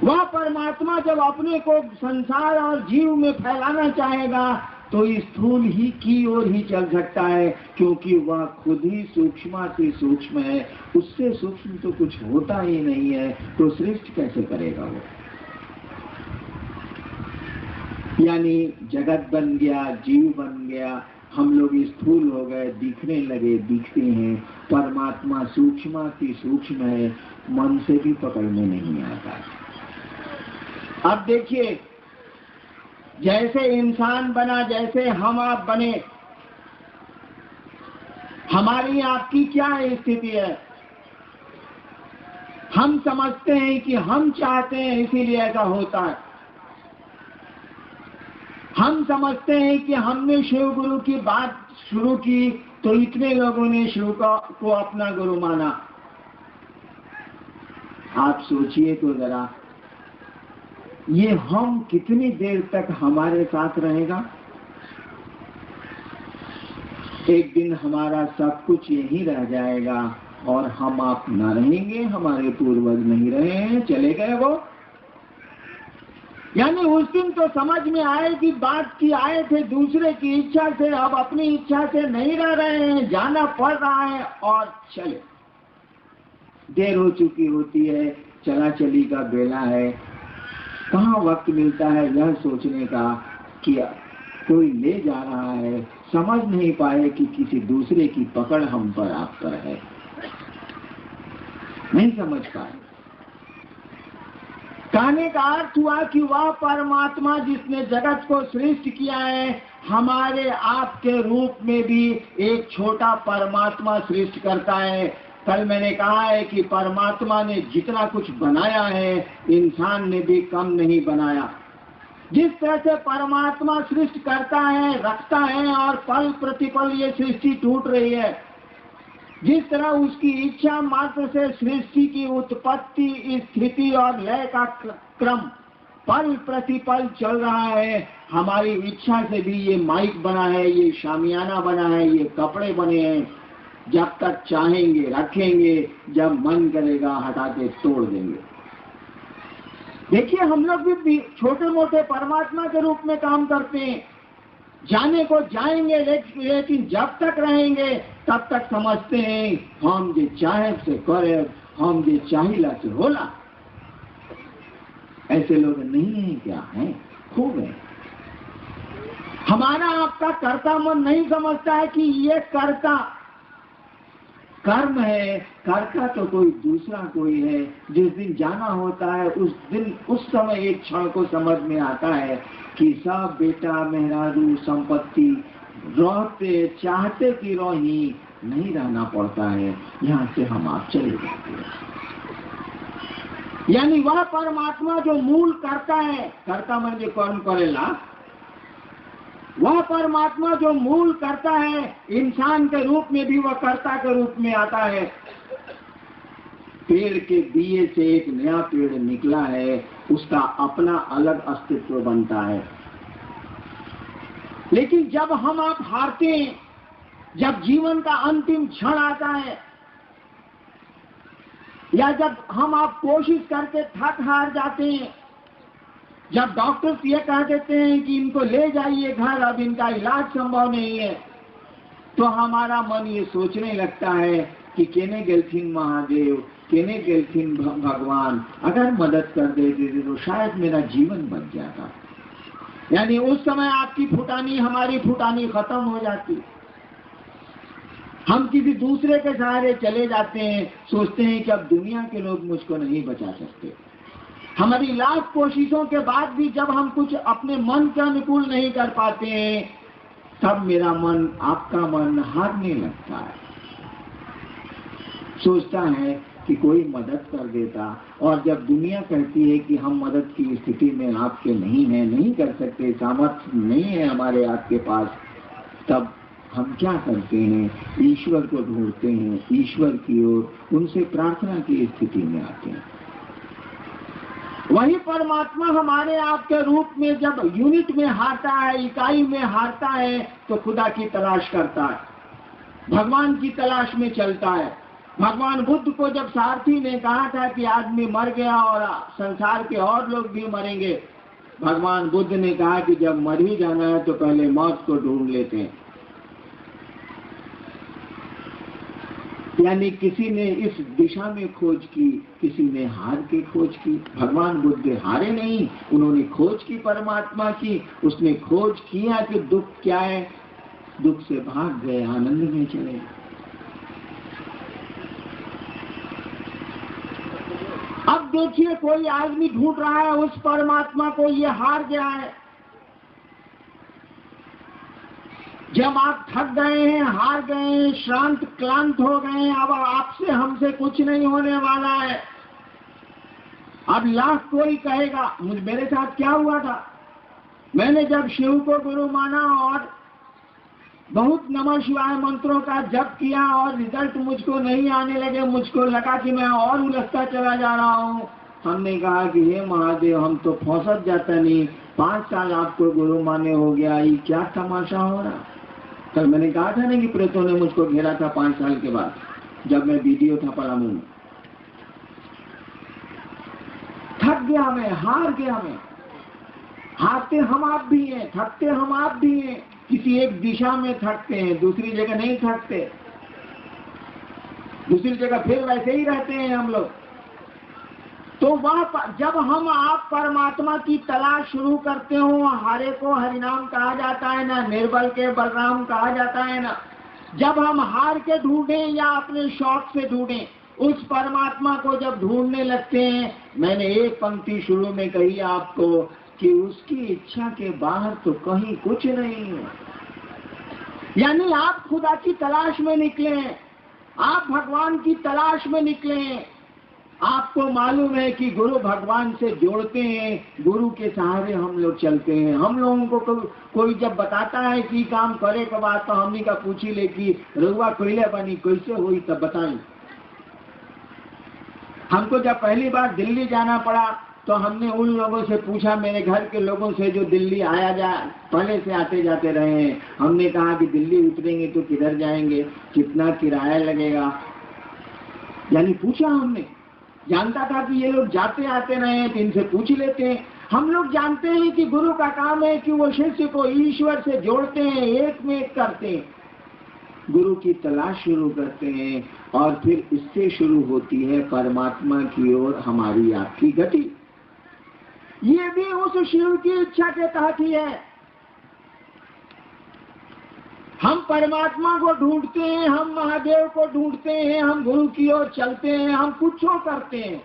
वह परमात्मा जब अपने को संसार और जीव में फैलाना चाहेगा तो स्थूल ही की ओर ही चल सकता है, क्योंकि वह खुद ही सूक्ष्म से सूक्ष्म है। उससे सूक्ष्म तो कुछ होता ही नहीं है, तो सृष्टि कैसे करेगा वो? यानी जगत बन गया, जीव बन गया, हम लोग स्थूल हो गए, दिखने लगे, दिखते हैं। परमात्मा सूक्ष्म की सूक्ष्म है, मन से भी पकड़ने नहीं आता। अब देखिए, जैसे इंसान बना, जैसे हम आप बने, हमारी आपकी क्या स्थिति है? हम समझते हैं कि हम चाहते हैं इसीलिए ऐसा होता है। हम समझते हैं कि हमने शिव गुरु की बात शुरू की तो इतने लोगों ने शिव को अपना गुरु माना। आप सोचिए तो जरा, ये हम कितनी देर तक हमारे साथ रहेगा? एक दिन हमारा सब कुछ यही रह जाएगा और हम आप न रहेंगे, हमारे पूर्वज नहीं रहे हैं, चले गए वो। यानी उस दिन तो समझ में आए कि बात की आए थे दूसरे की इच्छा से, अब अपनी इच्छा से नहीं रह रहे हैं, जाना पड़ रहा है और चले। देर हो चुकी होती है, चला चली का बेला है, कहाँ वक्त मिलता है यह सोचने का कि कोई ले जा रहा है। समझ नहीं पाए कि किसी दूसरे की पकड़ हम पर आप पर है, नहीं समझ पाए। कहने का अर्थ हुआ कि वह परमात्मा जिसने जगत को सृष्टि किया है, हमारे आपके रूप में भी एक छोटा परमात्मा सृष्टि करता है। कल मैंने कहा है कि परमात्मा ने जितना कुछ बनाया है, इंसान ने भी कम नहीं बनाया। जिस तरह से परमात्मा सृष्टि करता है, रखता है और पल प्रतिपल ये सृष्टि टूट रही है, जिस तरह उसकी इच्छा मात्र से सृष्टि की उत्पत्ति, स्थिति और लय का क्रम पल प्रतिपल चल रहा है, हमारी इच्छा से भी ये माइक बना है, ये शामियाना बना है, ये कपड़े बने हैं। जब तक चाहेंगे रखेंगे, जब मन करेगा हटा के तोड़ देंगे। देखिए, हम लोग भी छोटे मोटे परमात्मा के रूप में काम करते हैं। जाने को जाएंगे, लेकिन जब तक रहेंगे तब तक समझते हैं हम जे चाहे से करे, हम जे चाहिला से होला। ऐसे लोग नहीं हैं क्या? हैं, खूब है। हमारा आपका कर्ता मन नहीं समझता है कि ये कर्ता कर्म है, कर्ता तो कोई दूसरा कोई है। जिस दिन जाना होता है उस दिन, उस समय एक क्षण को समझ में आता है कि सब बेटा मेहरारू संपत्ति रहते चाहते कि रोही नहीं रहना पड़ता है, यहाँ से हम आप चले जाते हैं। यानी वह परमात्मा जो मूल करता है, कर्ता मन जो कर्म करेला, वह परमात्मा जो मूल करता है, इंसान के रूप में भी वह कर्ता के रूप में आता है। पेड़ के बीए से एक नया पेड़ निकला है, उसका अपना अलग अस्तित्व बनता है। लेकिन जब हम आप हारते हैं, जब जीवन का अंतिम क्षण आता है, या जब हम आप कोशिश करके थक हार जाते हैं, जब डॉक्टर ये कह देते हैं कि इनको ले जाइए घर, अब इनका इलाज संभव नहीं है, तो हमारा मन ये सोचने लगता है कि केने गेलथिन महादेव, केने गेलथिन भगवान, अगर मदद कर देते तो शायद मेरा जीवन बच जाता। यानी उस समय आपकी फुटानी, हमारी फुटानी खत्म हो जाती। हम किसी दूसरे के सहारे चले जाते हैं, सोचते हैं कि अब दुनिया के लोग मुझको नहीं बचा सकते। हमारी लाख कोशिशों के बाद भी जब हम कुछ अपने मन के अनुकूल नहीं कर पाते हैं, तब मेरा मन, आपका मन हारने लगता है। सोचता है कि कोई मदद कर देता, और जब दुनिया कहती है कि हम मदद की स्थिति में आपके नहीं हैं, नहीं कर सकते, सामर्थ्य नहीं है हमारे आपके पास, तब हम क्या करते हैं? ईश्वर को ढूंढते हैं, ईश्वर की ओर, उनसे प्रार्थना की स्थिति में आते हैं। वही परमात्मा हमारे आपके रूप में जब यूनिट में हारता है, इकाई में हारता है, तो खुदा की तलाश करता है, भगवान की तलाश में चलता है। भगवान बुद्ध को जब सारथी ने कहा था कि आदमी मर गया और संसार के और लोग भी मरेंगे, भगवान बुद्ध ने कहा कि जब मर ही जाना है तो पहले मौत को ढूंढ लेते हैं। यानी किसी ने इस दिशा में खोज की, किसी ने हार के खोज की। भगवान बुद्ध हारे नहीं, उन्होंने खोज की परमात्मा की। उसने खोज किया कि दुख क्या है, दुख से भाग गए, आनंद में चले। अब देखिए कोई आदमी ढूंढ रहा है उस परमात्मा को, ये हार गया है। जब आप थक गए हैं, हार गए हैं, श्रांत क्लांत हो गए हैं, अब आपसे हमसे कुछ नहीं होने वाला है। अब लाख कोई कहेगा, मेरे साथ क्या हुआ था, मैंने जब शिव को गुरु माना और बहुत नमः शिवाय मंत्रों का जप किया और रिजल्ट मुझको नहीं आने लगे, मुझको लगा कि मैं और उलझता चला जा रहा हूँ। हमने कहा कि हे महादेव, हम तो फौसत जाता नहीं, 5 साल आपको गुरु माने हो गया, ये क्या तमाशा हो रहा। कल मैंने कहा था ना कि प्रेतों ने मुझको घेरा था 5 साल के बाद, जब मैं वीडियो था पलामू में। थक गया मैं, हार गया मैं। हारते हम आप भी हैं, थकते हम आप भी हैं। किसी एक दिशा में थकते हैं, दूसरी जगह नहीं थकते, दूसरी जगह फिर वैसे ही रहते हैं हम लोग। तो वह जब हम आप परमात्मा की तलाश शुरू करते हो, हारे को हरिनाम कहा जाता है ना, निर्बल के बलराम कहा जाता है ना। जब हम हार के ढूंढें या अपने शौक से ढूंढें, उस परमात्मा को जब ढूंढने लगते हैं, मैंने एक पंक्ति शुरू में कही आपको कि उसकी इच्छा के बाहर तो कहीं कुछ नहीं है। यानी आप खुदा की तलाश में निकले, आप भगवान की तलाश में निकले। आपको मालूम है कि गुरु भगवान से जोड़ते हैं, गुरु के सहारे हम लोग चलते हैं। हम लोगों को कोई जब बताता है कि काम करे के बाद, तो हमने का पूछी ले कि रुआ कोयले बनी कैसे हुई, तब बताएं। हमको जब पहली बार दिल्ली जाना पड़ा तो हमने उन लोगों से पूछा, मेरे घर के लोगों से जो दिल्ली आया पहले से आते जाते रहे हैं। हमने कहा कि दिल्ली उतरेंगे तो किधर जाएंगे, कितना किराया लगेगा, यानी पूछा हमने। जानता था कि ये लोग जाते आते रहे हैं तो इनसे पूछ लेते हैं। हम लोग जानते हैं कि गुरु का काम है कि वो शिष्य को ईश्वर से जोड़ते हैं, एक में एक करते हैं, गुरु की तलाश शुरू करते हैं और फिर इससे शुरू होती है परमात्मा की ओर हमारी आपकी गति। ये भी उस शिव की इच्छा के तहत ही है। हम परमात्मा को ढूंढते हैं, हम महादेव को ढूंढते हैं, हम गुरु की ओर चलते हैं, हम कुछ करते हैं,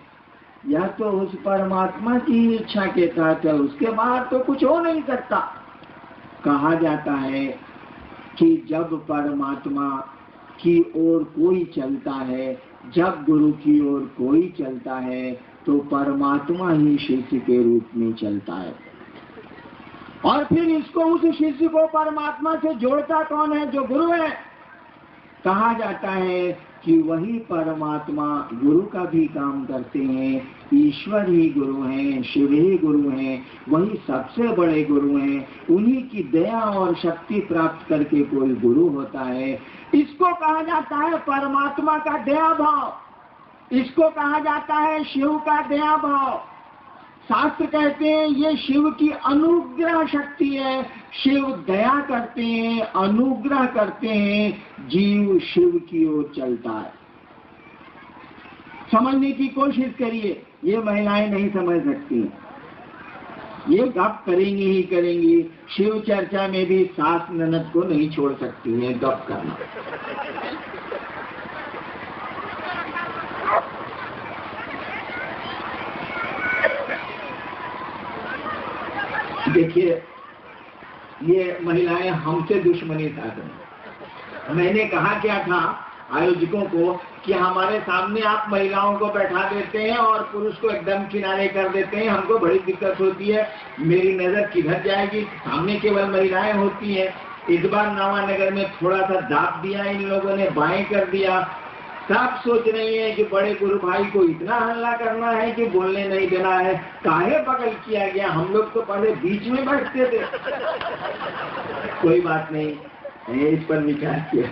या तो उस परमात्मा की इच्छा के तहत है, उसके बाहर तो कुछ हो नहीं सकता। कहा जाता है कि जब परमात्मा की ओर कोई चलता है, जब गुरु की ओर कोई चलता है, तो परमात्मा ही शिष्य के रूप में चलता है। और फिर इसको, उस शिष्य को परमात्मा से जोड़ता कौन है? जो गुरु है। कहा जाता है कि वही परमात्मा गुरु का भी काम करते हैं। ईश्वर ही गुरु हैं, शिव ही गुरु हैं, वही सबसे बड़े गुरु हैं। उन्हीं की दया और शक्ति प्राप्त करके कोई गुरु होता है। इसको कहा जाता है परमात्मा का दया भाव, इसको कहा जाता है शिव का दया भाव। शास्त्र कहते हैं ये शिव की अनुग्रह शक्ति है। शिव दया करते हैं, अनुग्रह करते हैं, जीव शिव की ओर चलता है। समझने की कोशिश करिए, ये महिलाएं नहीं समझ सकती, ये गप करेंगी ही करेंगी। शिव चर्चा में भी सास ननद को नहीं छोड़ सकती है गप करना। देखिए, ये महिलाएं हमसे दुश्मनी चाहते हैं। मैंने कहा क्या था आयोजकों को कि हमारे सामने आप महिलाओं को बैठा देते हैं और पुरुष को एकदम किनारे कर देते हैं, हमको बड़ी दिक्कत होती है, मेरी नजर किधर जाएगी, सामने केवल महिलाएं होती हैं। इस बार नवानगर में थोड़ा सा दाब दिया इन लोगों ने, बाएं कर दिया। सब सोच रही है कि बड़े गुरु भाई को इतना हल्ला करना है कि बोलने नहीं देना है, काहे बगल किया गया, हम लोग तो पहले बीच में बैठते थे। कोई बात नहीं, इस पर विचार किया।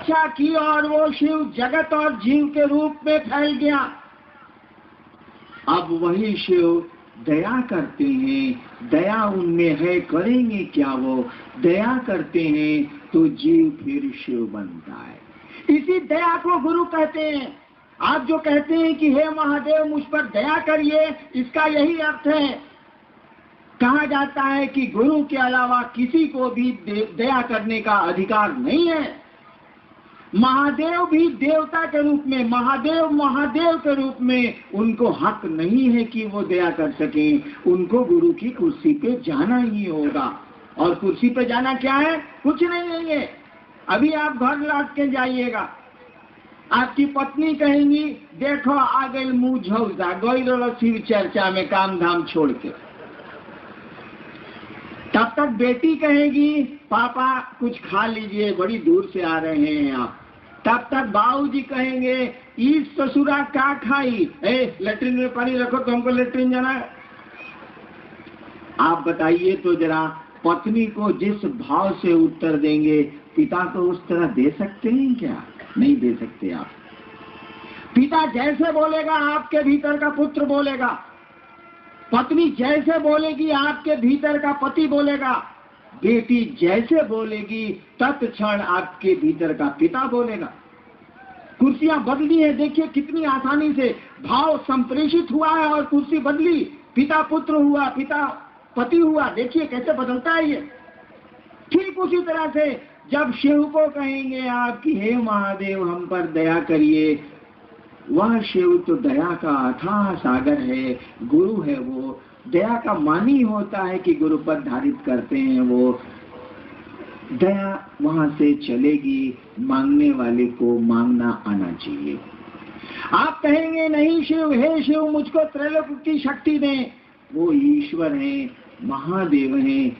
इच्छा की और वो शिव जगत और जीव के रूप में फैल गया। अब वही शिव दया करते हैं, दया उनमें है, करेंगे क्या वो? दया करते हैं तो जीव फिर शिव बनता है। इसी दया को गुरु कहते हैं। आप जो कहते हैं कि हे महादेव मुझ पर दया करिए, इसका यही अर्थ है। कहा जाता है कि गुरु के अलावा किसी को भी दया करने का अधिकार नहीं है। महादेव भी देवता के रूप में, महादेव के रूप में उनको हक नहीं है कि वो दया कर सकें। उनको गुरु की कुर्सी पे जाना ही होगा। और कुर्सी पे जाना क्या है? कुछ नहीं है। अभी आप घर लौट के जाइएगा, आपकी पत्नी कहेंगी देखो आ गई मुंह झौसा गई शिव चर्चा में काम धाम छोड़ के। तब तक बेटी कहेगी पापा कुछ खा लीजिए, बड़ी दूर से आ रहे हैं आप। तब तक बाबूजी कहेंगे इस ससुरा क्या खाई, लेटरिन में पानी रखो तो हमको लेटरिन जाना है। आप बताइए तो जरा, पत्नी को जिस भाव से उत्तर देंगे पिता को उस तरह दे सकते हैं क्या? नहीं दे सकते आप। पिता जैसे बोलेगा आपके भीतर का पुत्र बोलेगा, पत्नी जैसे बोलेगी आपके भीतर का पति बोलेगा, बेटी जैसे बोलेगी तत्क्षण आपके भीतर का पिता बोलेगा। कुर्सियां बदली है, देखिए कितनी आसानी से भाव संप्रेषित हुआ है और कुर्सी बदली, पिता पुत्र हुआ, पिता पति हुआ। देखिए कैसे बदलता है ये। ठीक उसी तरह से जब शिव को कहेंगे आप कि हे महादेव हम पर दया करिए, वह शिव तो दया का अथाह सागर है, गुरु है। वो दया का मानी होता है कि गुरु पर धारित करते हैं, वो दया वहां से चलेगी। मांगने वाले को मांगना आना चाहिए। आप कहेंगे नहीं शिव, हे शिव मुझको त्रैलोक की शक्ति दें। वो ईश्वर हैं, महादेव हैं,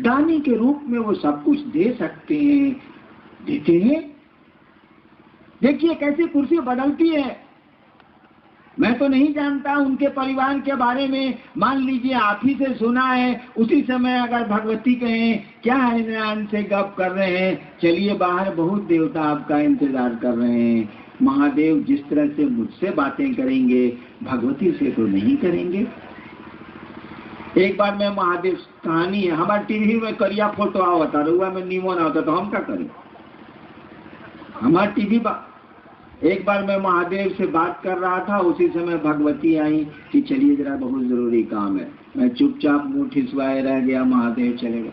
दानी के रूप में वो सब कुछ दे सकते हैं, देते हैं। देखिए कैसी कुर्सी बदलती है। मैं तो नहीं जानता उनके परिवार के बारे में, मान लीजिए आप ही से सुना है। उसी समय अगर भगवती कहें क्या है नारायण से गप कर रहे हैं, चलिए बाहर बहुत देवता आपका इंतजार कर रहे हैं। महादेव जिस तरह से मुझसे बातें करेंगे भगवती से तो नहीं करेंगे। एक बार मैं महादेव कहानी है, हमारे टीवी में करिया फोटो आवता रुआ में नीमो ना होता तो हम क्या करें? हमारे टीवी एक बार मैं महादेव से बात कर रहा था, उसी समय भगवती आई कि चलिए जरा बहुत जरूरी काम है। मैं चुपचाप मुंह ठिसवाए रह गया, महादेव चले गए।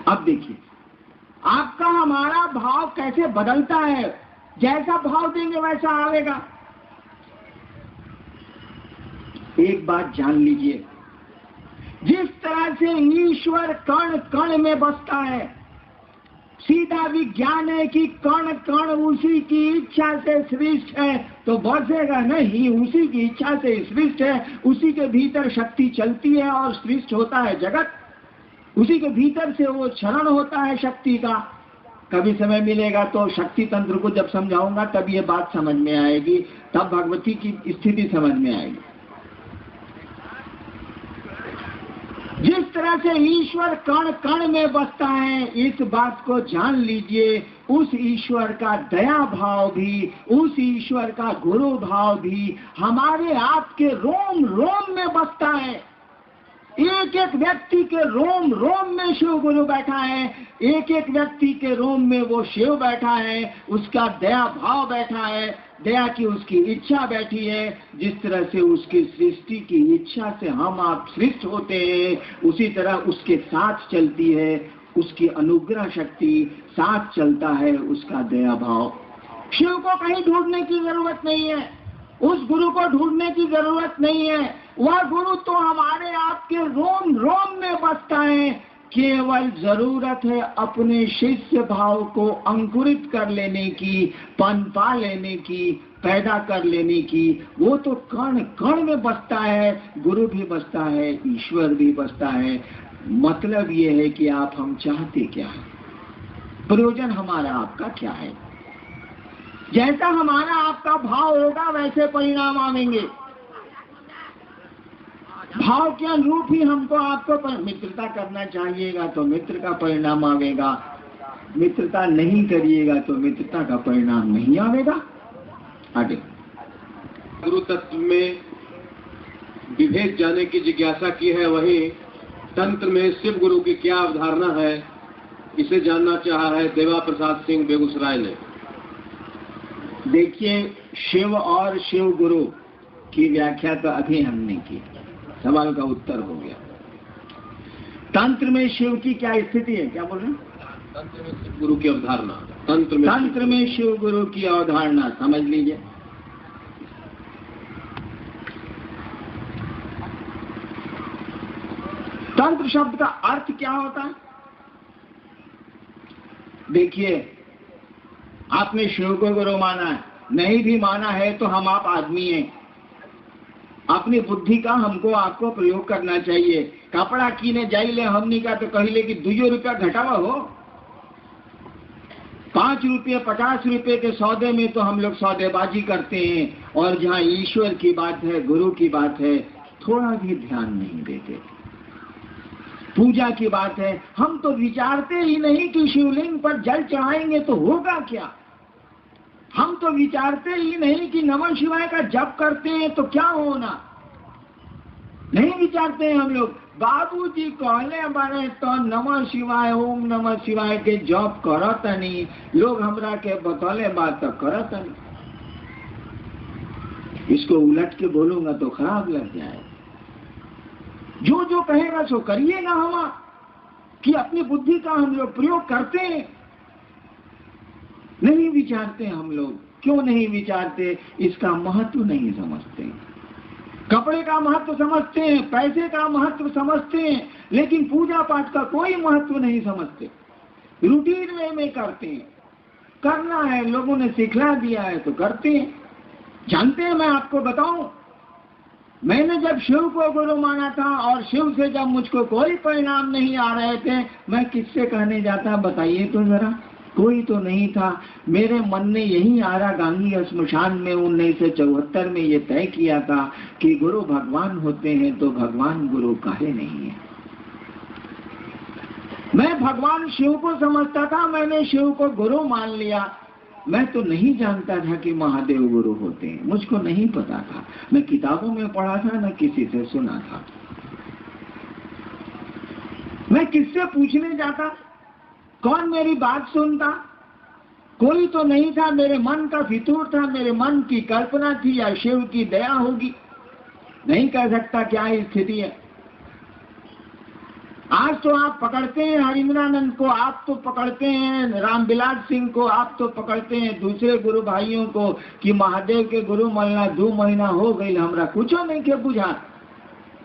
अब देखिए आपका हमारा भाव कैसे बदलता है। जैसा भाव देंगे वैसा आवेगा। एक बात जान लीजिए, जिस तरह से ईश्वर कण कण में बसता है, सीधा विज्ञान है कि कण कण उसी की इच्छा से सृष्ट है तो बसेगा नहीं, उसी की इच्छा से सृष्ट है। उसी के भीतर शक्ति चलती है और सृष्ट होता है जगत। उसी के भीतर से वो क्षरण होता है शक्ति का। कभी समय मिलेगा तो शक्ति तंत्र को जब समझाऊंगा तब ये बात समझ में आएगी, तब भगवती की स्थिति समझ में आएगी। जिस तरह से ईश्वर कण कण में बसता है, इस बात को जान लीजिए। उस ईश्वर का दया भाव भी, उस ईश्वर का गुरु भाव भी हमारे आपके रोम रोम में बसता है। एक एक व्यक्ति के रोम रोम में शिव गुरु बैठा है, एक एक व्यक्ति के रोम में वो शिव बैठा है, उसका दया भाव बैठा है, दया की उसकी इच्छा बैठी है। जिस तरह से उसकी सृष्टि की इच्छा से हम आप सृष्ट होते हैं, उसी तरह उसके साथ चलती है उसकी अनुग्रह शक्ति, साथ चलता है उसका दया भाव। शिव को कहीं ढूंढने की जरूरत नहीं है, उस गुरु को ढूंढने की जरूरत नहीं है। वह गुरु तो हमारे आपके रोम रोम में बसता है। केवल जरूरत है अपने शिष्य भाव को अंकुरित कर लेने की, पनपा लेने की, पैदा कर लेने की। वो तो कण कण में बसता है, गुरु भी बसता है, ईश्वर भी बसता है। मतलब ये है कि आप हम चाहते क्या है, प्रयोजन हमारा आपका क्या है। जैसा हमारा आपका भाव होगा वैसे परिणाम आवेंगे। भाव के अनुरूप ही हमको आपको मित्रता करना चाहिएगा तो मित्र का परिणाम आवेगा। मित्रता नहीं करिएगा तो मित्रता का परिणाम नहीं आएगा। आगे गुरु तत्व में विभेद जाने की जिज्ञासा की है, वही तंत्र में शिव गुरु की क्या अवधारणा है, इसे जानना चाहा है देवा प्रसाद सिंह बेगूसराय ने। देखिए, शिव और शिव गुरु की व्याख्या तो अभी हमने की, सवाल का उत्तर हो गया। तंत्र में शिव की क्या स्थिति है, क्या बोल रहे हैं? तंत्र में शिव गुरु की अवधारणा, तंत्र में शिव गुरु की अवधारणा समझ लीजिए। तंत्र शब्द का अर्थ क्या होता है? देखिए, आपने शिव को गुरु माना है, नहीं भी माना है तो हम आप आदमी हैं। अपनी बुद्धि का हमको आपको प्रयोग करना चाहिए। कपड़ा कीने जाइले हमनी का तो कहिले कि 2 रुपया घटावा हो। 5 रुपये 50 रुपये के सौदे में तो हम लोग सौदेबाजी करते हैं, और जहाँ ईश्वर की बात है, गुरु की बात है, थोड़ा भी ध्यान नहीं देते। पूजा की बात है, हम तो विचारते ही नहीं कि शिवलिंग पर जल चढ़ाएंगे तो होगा क्या। हम तो विचारते ही नहीं कि नमः शिवाय का जप करते हैं तो क्या होना, नहीं विचारते हैं हम लोग। बाबूजी कहले बारे तो नमः शिवाय, ओम नमः शिवाय के जप करत नहीं, लोग हमरा के बतौले बात तो करत नहीं। इसको उलट के बोलूंगा तो खराब लग जाए। जो जो कहेगा सो करिएगा हम, कि अपनी बुद्धि का हम लोग प्रयोग करते हैं, नहीं विचारते हम लोग। क्यों नहीं विचारते? इसका महत्व नहीं समझते। कपड़े का महत्व समझते हैं, पैसे का महत्व समझते हैं, लेकिन पूजा पाठ का कोई महत्व नहीं समझते। रूटीन वे में करते हैं, करना है, लोगों ने सिखला दिया है तो करते हैं। जानते हैं, मैं आपको बताऊं, मैंने जब शिव को गुरु माना था और शिव से जब मुझको कोई परिणाम नहीं आ रहे थे, मैं किससे कहने जाता, बताइए तो जरा। कोई तो नहीं था। मेरे मन ने यही आरा गांगी श्मशान में 1974 में ये तय किया था कि गुरु भगवान होते हैं तो भगवान गुरु काहे नहीं है। मैं भगवान शिव को समझता था, मैंने शिव को गुरु मान लिया। मैं तो नहीं जानता था कि महादेव गुरु होते हैं, मुझको नहीं पता था। मैं किताबों में पढ़ा था, न किसी से सुना था। मैं किससे पूछने जाता, कौन मेरी बात सुनता? कोई तो नहीं था। मेरे मन का फितूर था, मेरे मन की कल्पना थी, या शिव की दया होगी, नहीं कह सकता क्या स्थिति है। आज तो आप पकड़ते हैं हरिंद्रानंद को, आप तो पकड़ते हैं रामविलास सिंह को, आप तो पकड़ते हैं दूसरे गुरु भाइयों को कि महादेव के गुरु मलना 2 महीना हो गई, हमरा कुछ नहीं के बुझा।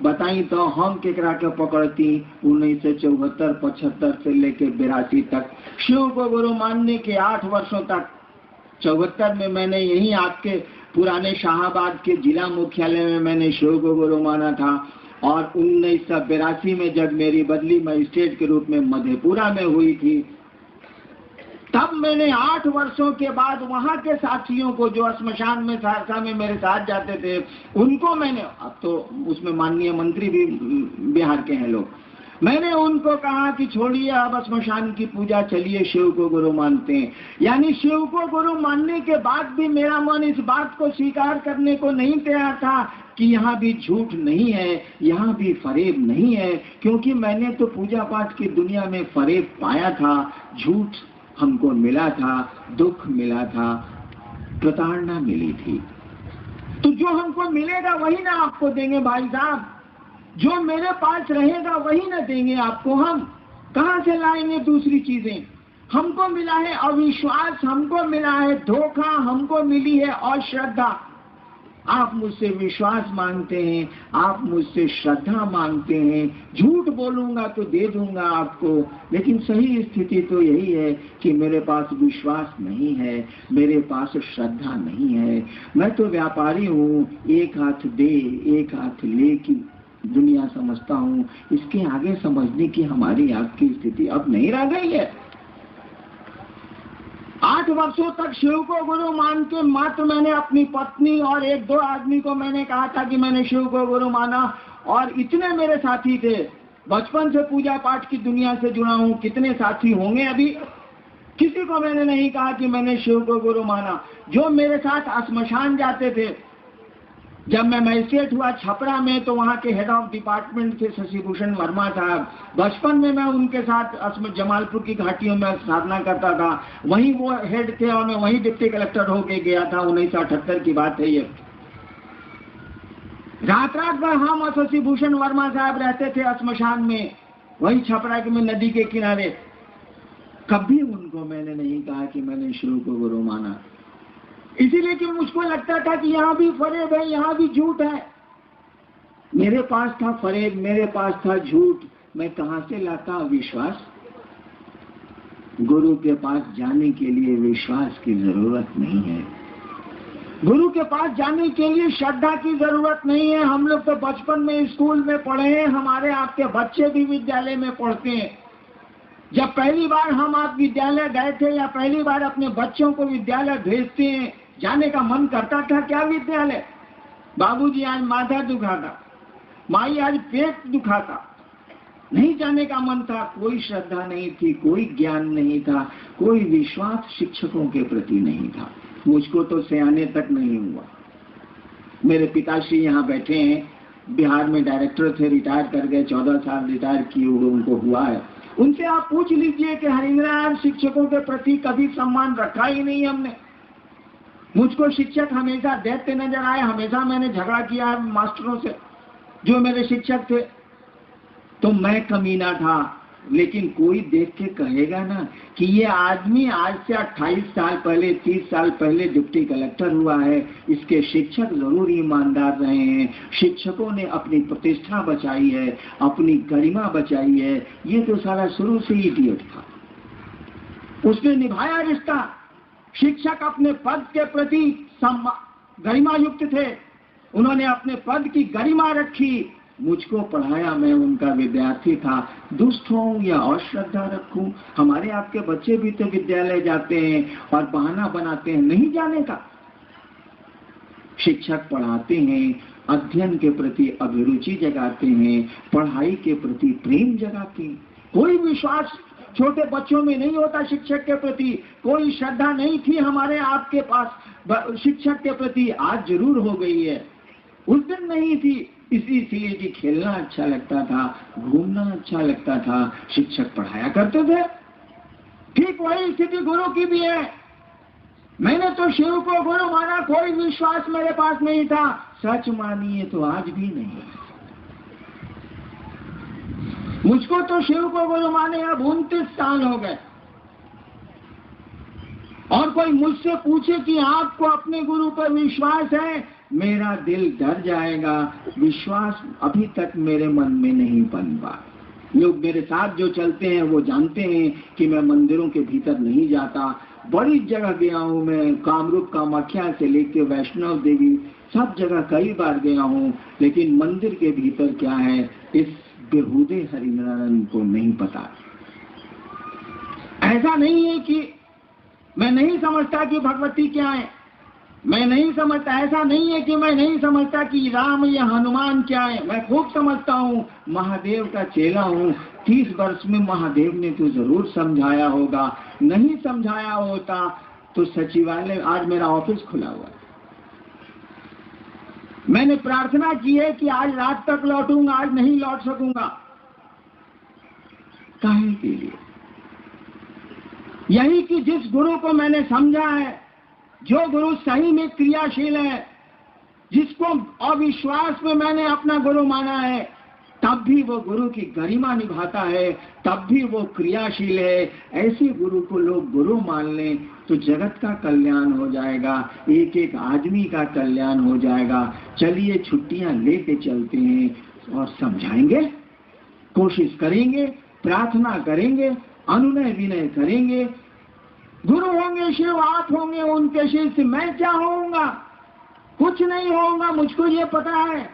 बताई तो हम केकरा के पकड़ती 1974-75 से लेके 82 तक। शिव को गुरु मानने के 8 वर्षों तक, 74 में मैंने यही आपके पुराने शाहाबाद के जिला मुख्यालय में मैंने शिव को गुरु माना था, और 1982 में जब मेरी बदली मजिस्ट्रेट के रूप में मधेपुरा में हुई थी, तब मैंने 8 वर्षों के बाद वहां के साथियों को जो श्मशान में सहरसा में मेरे साथ जाते थे, उनको मैंने, अब तो उसमें माननीय मंत्री भी बिहार के हैं लोग, मैंने उनको कहा कि छोड़िए अब श्मशान की पूजा, चलिए शिव को गुरु मानते हैं। यानी शिव को गुरु मानने के बाद भी मेरा मन इस बात को स्वीकार करने को नहीं तैयार था कि यहाँ भी झूठ नहीं है, यहाँ भी फरेब नहीं है, क्योंकि मैंने तो पूजा पाठ की दुनिया में फरेब पाया था, झूठ हमको मिला था, दुख मिला था, प्रताड़ना मिली थी। तो जो हमको मिलेगा वही ना आपको देंगे भाई साहब, जो मेरे पास रहेगा वही ना देंगे आपको। हम कहां से लाएंगे दूसरी चीजें? हमको मिला है अविश्वास, हमको मिला है धोखा, हमको मिली है अश्रद्धा। आप मुझसे विश्वास मांगते हैं, आप मुझसे श्रद्धा मांगते हैं। झूठ बोलूंगा तो दे दूंगा आपको, लेकिन सही स्थिति तो यही है कि मेरे पास विश्वास नहीं है, मेरे पास श्रद्धा नहीं है। मैं तो व्यापारी हूँ, एक हाथ दे एक हाथ ले की दुनिया समझता हूँ। इसके आगे समझने की हमारी आपकी स्थिति अब नहीं रह गई है। 8 वर्षों तक शिव को गुरु मान के मात्र मैंने अपनी पत्नी और 1-2 आदमी को मैंने कहा था कि मैंने शिव को गुरु माना, और इतने मेरे साथी थे। बचपन से पूजा पाठ की दुनिया से जुड़ा हूं, कितने साथी होंगे अभी, किसी को मैंने नहीं कहा कि मैंने शिव को गुरु माना। जो मेरे साथ श्मशान जाते थे, जब मैं मजिस्ट्रेट हुआ छपरा में, तो वहाँ के हेड ऑफ डिपार्टमेंट थे शशिभूषण वर्मा साहब। बचपन में मैं उनके साथ जमालपुर की घाटियों में साधना करता था, वहीं वो हेड थे और मैं वहीं डिप्टी कलेक्टर होके गया था। 1978 की बात है ये। रात भर हम और शशिभूषण वर्मा साहब रहते थे श्मशान में, वहीं छपरा में नदी के किनारे। कभी उनको मैंने नहीं कहा कि मैंने शिव को गुरु माना, इसीलिए कि मुझको लगता था कि यहाँ भी फरेब है, यहाँ भी झूठ है। मेरे पास था फरेब, मेरे पास था झूठ, मैं कहां से लाता विश्वास? गुरु के पास जाने के लिए विश्वास की जरूरत नहीं है, गुरु के पास जाने के लिए श्रद्धा की जरूरत नहीं है। हम लोग तो बचपन में स्कूल में पढ़े हैं, हमारे आपके बच्चे भी विद्यालय में पढ़ते हैं। जब पहली बार हम आप विद्यालय गए थे या पहली बार अपने बच्चों को विद्यालय भेजते हैं, जाने का मन करता था क्या विद्यालय? बाबूजी आज माथा दुखाता, माई आज पेट दुखाता, नहीं जाने का मन था। कोई श्रद्धा नहीं थी, कोई ज्ञान नहीं था, कोई विश्वास शिक्षकों के प्रति नहीं था। मुझको तो सयाने तक नहीं हुआ। मेरे पिताश्री यहाँ बैठे हैं, बिहार में डायरेक्टर थे, रिटायर कर गए, 14 साल रिटायर किए हुए उनको हुआ है। उनसे आप पूछ लीजिए कि हरिंद्र शिक्षकों के प्रति कभी सम्मान रखा ही नहीं हमने। मुझको शिक्षक हमेशा दैत्य नजर आए, हमेशा मैंने झगड़ा किया है मास्टरों से जो मेरे शिक्षक थे। तो मैं कमीना था, लेकिन कोई देख के कहेगा ना कि ये आदमी आज से 28 साल पहले 30 साल पहले डिप्टी कलेक्टर हुआ है, इसके शिक्षक जरूर ईमानदार रहे हैं, शिक्षकों ने अपनी प्रतिष्ठा बचाई है, अपनी गरिमा बचाई है। ये तो सारा शुरू से ही इडियट था, उसने निभाया रिश्ता। शिक्षक अपने पद के प्रति गरिमा युक्त थे, उन्होंने अपने पद की गरिमा रखी। मुझको पढ़ाया, मैं उनका विद्यार्थी था। दुष्ट हूं या अश्रद्धा रखूं? हमारे आपके बच्चे भी तो विद्यालय जाते हैं और बहाना बनाते हैं नहीं जाने का। शिक्षक पढ़ाते हैं, अध्ययन के प्रति अभिरुचि जगाते हैं, पढ़ाई के प्रति प्रेम जगाते हैं। कोई विश्वास छोटे बच्चों में नहीं होता शिक्षक के प्रति, कोई श्रद्धा नहीं थी हमारे आपके पास शिक्षक के प्रति। आज जरूर हो गई है, उस दिन नहीं थी। इसीलिए कि खेलना अच्छा लगता था, घूमना अच्छा लगता था, शिक्षक पढ़ाया करते थे। ठीक वही स्थिति गुरु की भी है। मैंने तो शिव को गुरु माना, कोई विश्वास मेरे पास नहीं था। सच मानिए तो आज भी नहीं। मुझको तो शिव को गुरु माने अब 29 साल हो गए। और कोई मुझसे पूछे कि आपको अपने गुरु पर विश्वास है, मेरा दिल डर जाएगा। विश्वास अभी तक मेरे मन में नहीं बन पाया। लोग मेरे साथ जो चलते हैं वो जानते हैं कि मैं मंदिरों के भीतर नहीं जाता। बड़ी जगह गया हूँ मैं, कामरूप कामाख्या से लेके वैष्णव देवी सब जगह कई बार गया हूँ, लेकिन मंदिर के भीतर क्या है इस बेहुदे हरिनारायण को नहीं पता। ऐसा नहीं है कि मैं नहीं समझता कि भगवती क्या है, मैं नहीं समझता। ऐसा नहीं है कि मैं नहीं समझता कि राम या हनुमान क्या है, मैं खूब समझता हूँ। महादेव का चेला हूँ। 30 वर्ष में महादेव ने तो जरूर समझाया होगा, नहीं समझाया होता तो सचिवालय आज मेरा ऑफिस खुला हुआ है। मैंने प्रार्थना की है कि आज रात तक लौटूंगा, आज नहीं लौट सकूंगा। काहे के लिए? यही कि जिस गुरु को मैंने समझा है, जो गुरु सही में क्रियाशील है, जिसको अविश्वास में मैंने अपना गुरु माना है, तब भी वो गुरु की गरिमा निभाता है, तब भी वो क्रियाशील है। ऐसे गुरु को लोग गुरु मान लें तो जगत का कल्याण हो जाएगा, एक एक आदमी का कल्याण हो जाएगा। चलिए छुट्टियां लेके चलते हैं और समझाएंगे, कोशिश करेंगे, प्रार्थना करेंगे, अनुनय विनय करेंगे। गुरु होंगे शिव, आप होंगे उनके शिष्य, मैं क्या होऊंगा? कुछ नहीं होऊंगा, मुझको ये पता है।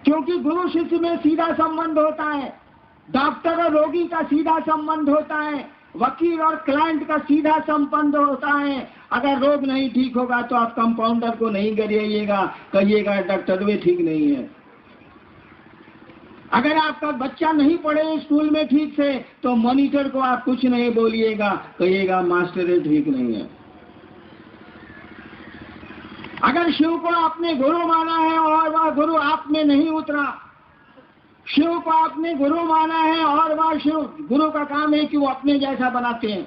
क्योंकि गुरु शिष्य में सीधा संबंध होता है, डॉक्टर और रोगी का सीधा संबंध होता है, वकील और क्लाइंट का सीधा संबंध होता है। अगर रोग नहीं ठीक होगा तो आप कंपाउंडर को नहीं गिराइएगा, कहिएगा डॉक्टर वे ठीक नहीं है। अगर आपका बच्चा नहीं पढ़े स्कूल में ठीक से तो मॉनिटर को आप कुछ नहीं बोलिएगा, कहिएगा मास्टर ठीक नहीं है। अगर शिव को आपने गुरु माना है और वह गुरु आप में नहीं उतरा, शिव को आपने गुरु माना है और वह शिव, गुरु का काम है कि वो अपने जैसा बनाते हैं।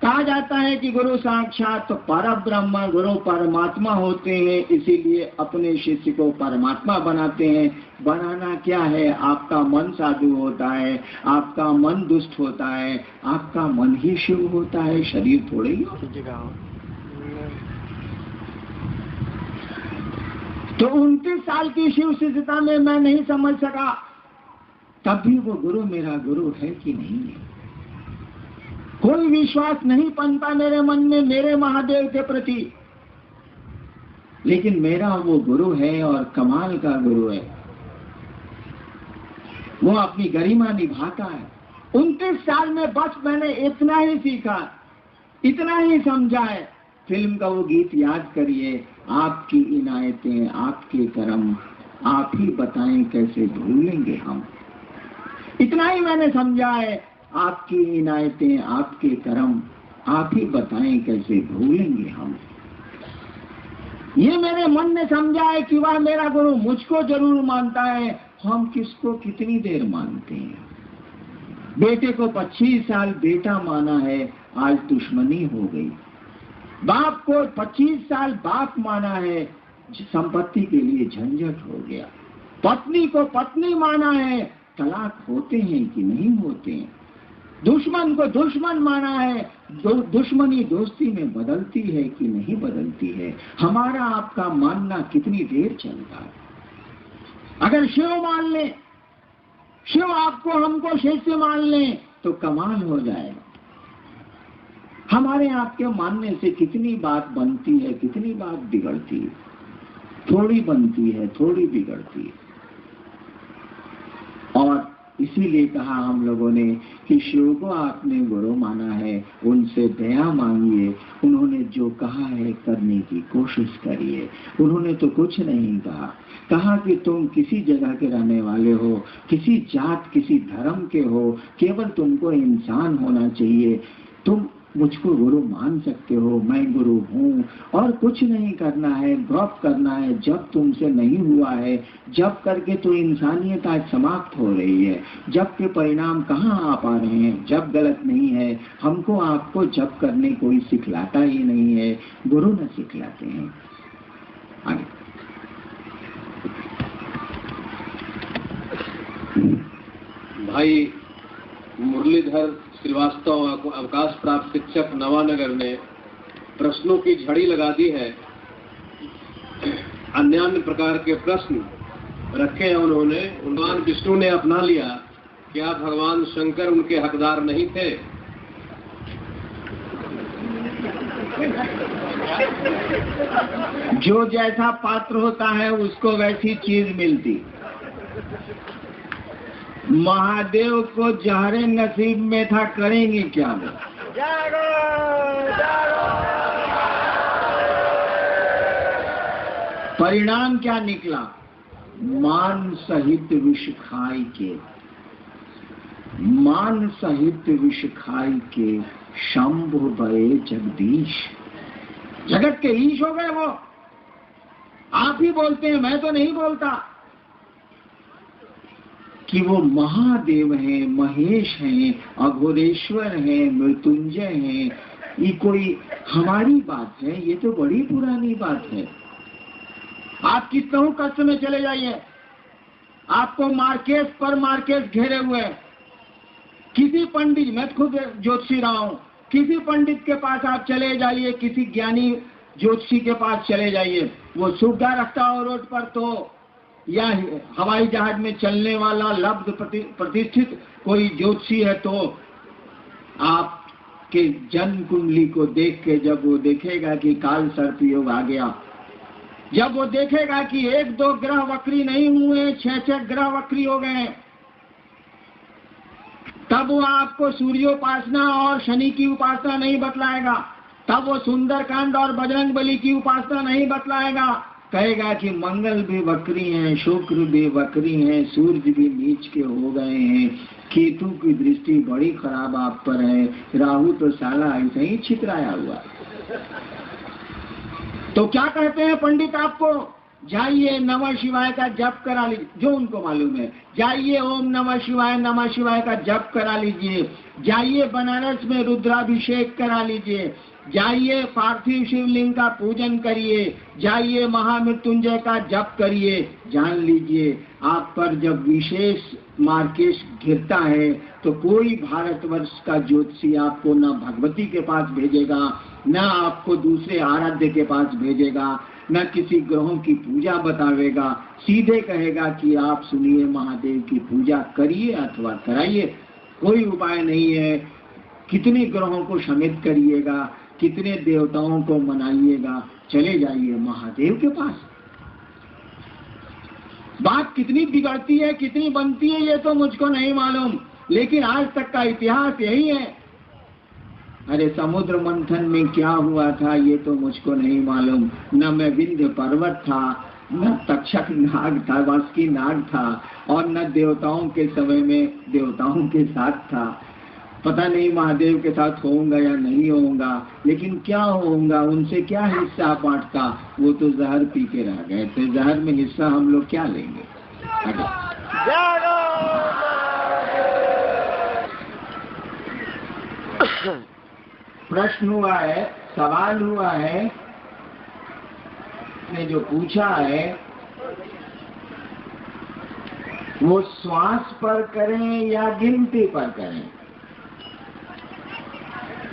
कहा जाता है कि गुरु साक्षात तो परब्रह्म, गुरु परमात्मा होते हैं, इसीलिए अपने शिष्य को परमात्मा बनाते हैं। बनाना क्या है? आपका मन साधु होता है, आपका मन दुष्ट होता है, आपका मन ही शिव होता है, शरीर थोड़े ही होता। तो 29 साल की शिव शिष्यता में मैं नहीं समझ सका, तब भी वो गुरु मेरा गुरु है कि नहीं है। कोई विश्वास नहीं बनता मेरे मन में मेरे महादेव के प्रति, लेकिन मेरा वो गुरु है और कमाल का गुरु है। वो अपनी गरिमा निभाता है। 29 साल में बस मैंने इतना ही सीखा, इतना ही समझा है। फिल्म का वो गीत याद करिए, आपकी इनायतें आपके करम, आप ही बताएं कैसे भूलेंगे हम। इतना ही मैंने समझा है, आपकी इनायतें आपके करम, आप ही बताएं कैसे भूलेंगे हम। ये मेरे मन ने समझा है कि वह मेरा गुरु मुझको जरूर मानता है, हम किसको कितनी देर मानते हैं। बेटे को 25 साल बेटा माना है, आज दुश्मनी हो गई। बाप को 25 साल बाप माना है, संपत्ति के लिए झंझट हो गया। पत्नी को पत्नी माना है, तलाक होते हैं कि नहीं होते हैं। दुश्मन को दुश्मन माना है, दुश्मनी दोस्ती में बदलती है कि नहीं बदलती है। हमारा आपका मानना कितनी देर चलता है। अगर शिव मान ले, शिव आपको हमको शिष्य मान ले तो कमाल हो जाएगा। हमारे आपके मानने से कितनी बात बनती है, कितनी बात बिगड़ती है। थोड़ी बनती है, थोड़ी बिगड़ती है। और इसीलिए कहा हम लोगों ने कि शिव को आपने गुरु माना है, उनसे दया मांगिए। उन्होंने जो कहा है करने की कोशिश करिए। उन्होंने तो कुछ नहीं कहा, कहा कि तुम किसी जगह के रहने वाले हो, किसी जात किसी धर्म के हो, केवल तुमको इंसान होना चाहिए, तुम मुझको गुरु मान सकते हो, मैं गुरु हूँ। और कुछ नहीं करना है, ड्रॉप करना है जब तुमसे नहीं हुआ है। जब करके तो इंसानियत आज समाप्त हो रही है। जब के परिणाम कहाँ आ पा रहे हैं। जब गलत नहीं है, हमको आपको जब करने कोई सिखलाता ही नहीं है, गुरु न सिखलाते हैं। आगे भाई मुरलीधर श्रीवास्तव अवकाश प्राप्त शिक्षक नवानगर ने प्रश्नों की झड़ी लगा दी है। अन्य प्रकार के प्रश्न रखे हैं उन्होंने। भगवान विष्णु ने अपना लिया, क्या भगवान शंकर उनके हकदार नहीं थे? जो जैसा पात्र होता है उसको वैसी चीज मिलती। महादेव को जहरे नसीब में था, करेंगे क्या वो? जागो, जागो। परिणाम क्या निकला? मान सहित विष खाई के, मान सहित विष खाई के शंभु भये जगदीश। जगत के ईश हो गए वो। आप ही बोलते हैं, मैं तो नहीं बोलता कि वो महादेव हैं, महेश हैं, अघोरेश्वर हैं, मृत्युंजय हैं। ये कोई हमारी बात है? ये तो बड़ी पुरानी बात है। आप कितनों कष्ट में चले जाइए, आपको मार्केस पर मार्केस घेरे हुए। किसी पंडित, मैं खुद ज्योतिषी रहा हूं, किसी पंडित के पास आप चले जाइए, किसी ज्ञानी ज्योतिषी के पास चले जाइए, वो सुविधा रखता हो रोड पर तो, या हवाई जहाज में चलने वाला लब्ध प्रतिष्ठित कोई ज्योतिषी है तो आपके जन्म कुंडली को देख के जब वो देखेगा कि काल सर्प योग आ गया, जब वो देखेगा कि 1-2 ग्रह वक्री नहीं हुए, 6-6 ग्रह वक्री हो गए, तब वो आपको सूर्योपासना और शनि की उपासना नहीं बतलाएगा। तब वो सुंदरकांड और बजरंग बली की उपासना नहीं बतलाएगा। कहेगा कि मंगल भी वक्री हैं, शुक्र भी वक्री हैं, सूर्य भी नीच के हो गए हैं, केतु की दृष्टि बड़ी खराब आप पर है, राहु तो साला ऐसे ही छितराया हुआ। तो क्या कहते हैं पंडित आपको? जाइए नमः शिवाय का जप करा लीजिए, जो उनको मालूम है। जाइए ओम नमः शिवाय का जप करा लीजिए। जाइए बनारस में रुद्राभिषेक करा लीजिए। जाइए पार्थिव शिवलिंग का पूजन करिए। जाइए महामृत्युंजय का जप करिए। जान लीजिए आप पर जब विशेष मार्केश गिरता है तो कोई भारतवर्ष का ज्योतिषी आपको न भगवती के पास भेजेगा, न आपको दूसरे आराध्य के पास भेजेगा, न किसी ग्रहों की पूजा बतावेगा। सीधे कहेगा कि आप सुनिए महादेव की पूजा करिए अथवा कराइए, कोई उपाय नहीं है। कितने ग्रहों को शमित करिएगा, कितने देवताओं को मनाइएगा, चले जाइए महादेव के पास। बात कितनी बिगड़ती है, कितनी बनती है, ये तो मुझको नहीं मालूम, लेकिन आज तक का इतिहास यही है। अरे समुद्र मंथन में क्या हुआ था ये तो मुझको नहीं मालूम। न मैं विंध्य पर्वत था, न तक्षक नाग था, वासुकी नाग था, और न देवताओं के समय में देवताओं के साथ था। पता नहीं महादेव के साथ होऊंगा या नहीं होऊंगा, लेकिन क्या होऊंगा, उनसे क्या हिस्सा बांटता, वो तो जहर पी के रह गए थे। जहर में हिस्सा हम लोग क्या लेंगे? प्रश्न हुआ है, सवाल हुआ है, ने जो पूछा है वो श्वास पर करें या गिनती पर करें,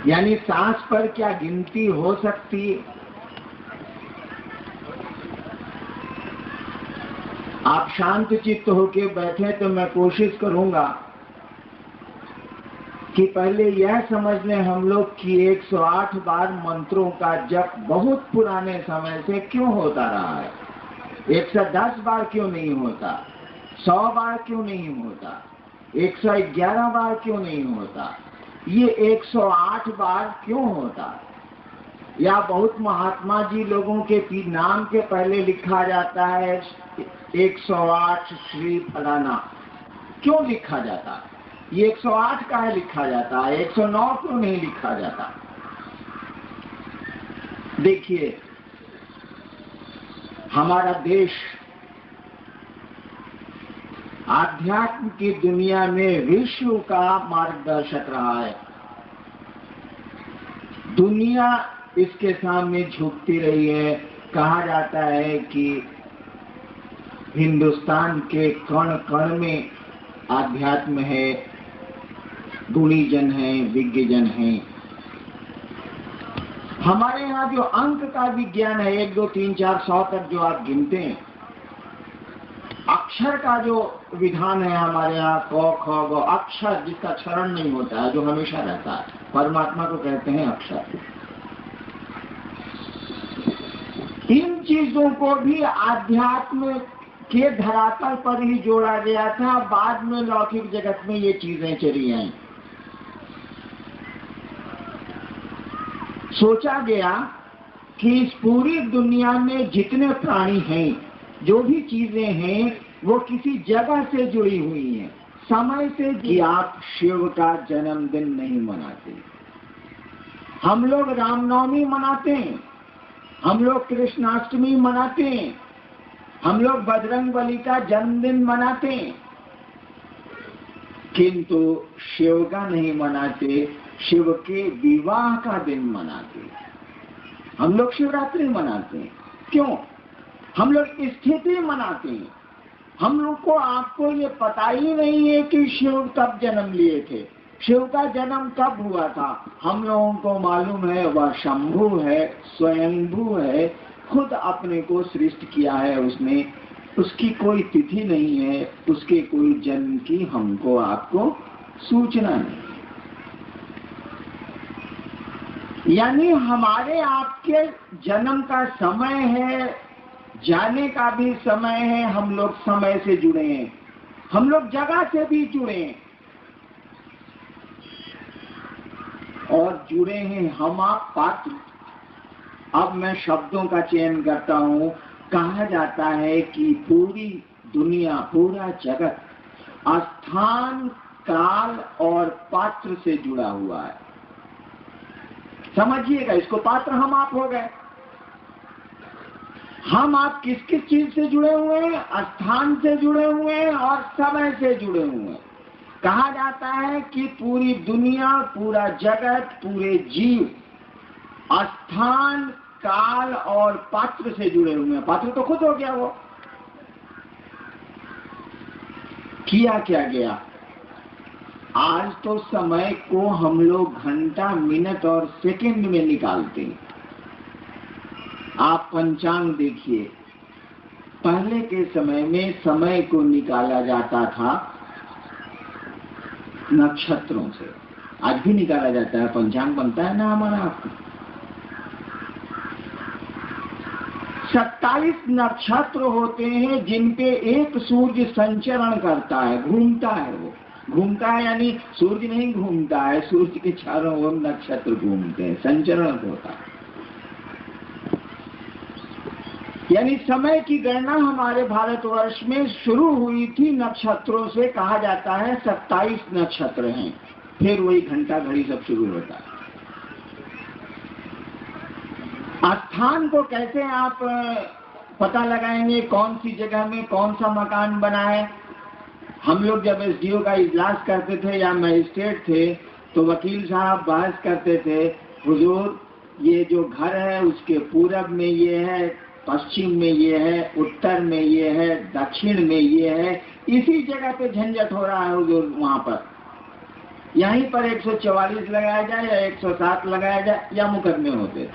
यानी सांस पर क्या गिनती हो सकती है? आप शांत चित्त होके बैठे तो मैं कोशिश करूंगा कि पहले यह समझ लें हम लोग कि 108 बार मंत्रों का जप बहुत पुराने समय से क्यों होता रहा है। 110 बार क्यों नहीं होता, 100 बार क्यों नहीं होता, 111 बार क्यों नहीं होता, ये 108 बार क्यों होता? या बहुत महात्मा जी लोगों के नाम के पहले लिखा जाता है 108 श्री फलाना, क्यों लिखा जाता? ये 108 का है लिखा जाता है, 109 क्यों नहीं लिखा जाता? देखिए हमारा देश आध्यात्म की दुनिया में विश्व का मार्गदर्शक रहा है। दुनिया इसके सामने झुकती रही है। कहा जाता है कि हिंदुस्तान के कण कण में आध्यात्म है, गुणी जन है, विज्ञ जन है। हमारे यहाँ जो अंक का विज्ञान है, 1 2 3 4 100 तक जो आप गिनते हैं, अक्षर का जो विधान है हमारे यहाँ क ख ग, अक्षर जिसका क्षरण नहीं होता है, जो हमेशा रहता है, परमात्मा को कहते हैं अक्षर। इन चीजों को भी आध्यात्म के धरातल पर ही जोड़ा गया था। बाद में लौकिक जगत में ये चीजें चली आई। सोचा गया कि इस पूरी दुनिया में जितने प्राणी हैं, जो भी चीजें हैं, वो किसी जगह से जुड़ी हुई हैं, समय से। कि आप शिव का जन्मदिन नहीं मनाते, हम लोग रामनवमी मनाते हैं, हम लोग कृष्णाष्टमी मनाते हैं, हम लोग बजरंगबली का जन्मदिन मनाते हैं, किंतु शिव का नहीं मनाते, शिव के विवाह का दिन मनाते। हम लोग शिवरात्रि मनाते हैं, क्यों? हम लोग स्थिति मनाते हैं। हम लोग को आपको ये पता ही नहीं है कि शिव कब जन्म लिए थे, शिव का जन्म कब हुआ था। हम लोगों को मालूम है वह शंभु है, स्वयंभू है, खुद अपने को सृष्टि किया है उसने। उसकी कोई तिथि नहीं है, उसके कोई जन्म की हमको आपको सूचना नहीं। यानी हमारे आपके जन्म का समय है, जाने का भी समय है। हम लोग समय से जुड़े हैं, हम लोग जगह से भी जुड़े हैं, और जुड़े हैं हम आप पात्र। अब मैं शब्दों का चयन करता हूं। कहा जाता है कि पूरी दुनिया, पूरा जगत स्थान, काल और पात्र से जुड़ा हुआ है। समझिएगा, इसको पात्र हम आप हो गए। हम आप किस किस चीज से जुड़े हुए हैं? स्थान से जुड़े हुए हैं और समय से जुड़े हुए हैं। कहा जाता है कि पूरी दुनिया, पूरा जगत, पूरे जीव स्थान, काल और पात्र से जुड़े हुए हैं। पात्र तो खुद हो गया। वो किया क्या गया? आज तो समय को हम लोग घंटा, मिनट और सेकंड में निकालते हैं। आप पंचांग देखिए, पहले के समय में समय को निकाला जाता था नक्षत्रों से। आज भी निकाला जाता है, पंचांग बनता है ना हमारा। आपको 27 नक्षत्र होते हैं जिनपे एक सूर्य संचरण करता है, घूमता है। वो घूमता है यानी सूर्य नहीं घूमता है, सूर्य के चारों ओर नक्षत्र घूमते हैं, संचरण होता है। यानी समय की गणना हमारे भारतवर्ष में शुरू हुई थी नक्षत्रों से। कहा जाता है 27 नक्षत्र हैं, फिर वही घंटा घड़ी सब शुरू होता है। स्थान को कैसे आप पता लगाएंगे? कौन सी जगह में कौन सा मकान बना है? हम लोग जब एसडीओ का इजलास करते थे या मजिस्ट्रेट थे तो वकील साहब बहस करते थे, हुजूर ये जो घर है उसके पूरब में ये है, पश्चिम में ये है, उत्तर में ये है, दक्षिण में ये है, इसी जगह पे झंझट हो रहा है हुजूर। वहां पर यहीं पर 144 लगाया जाए या 107 लगाया जाए या मुकदमे होते।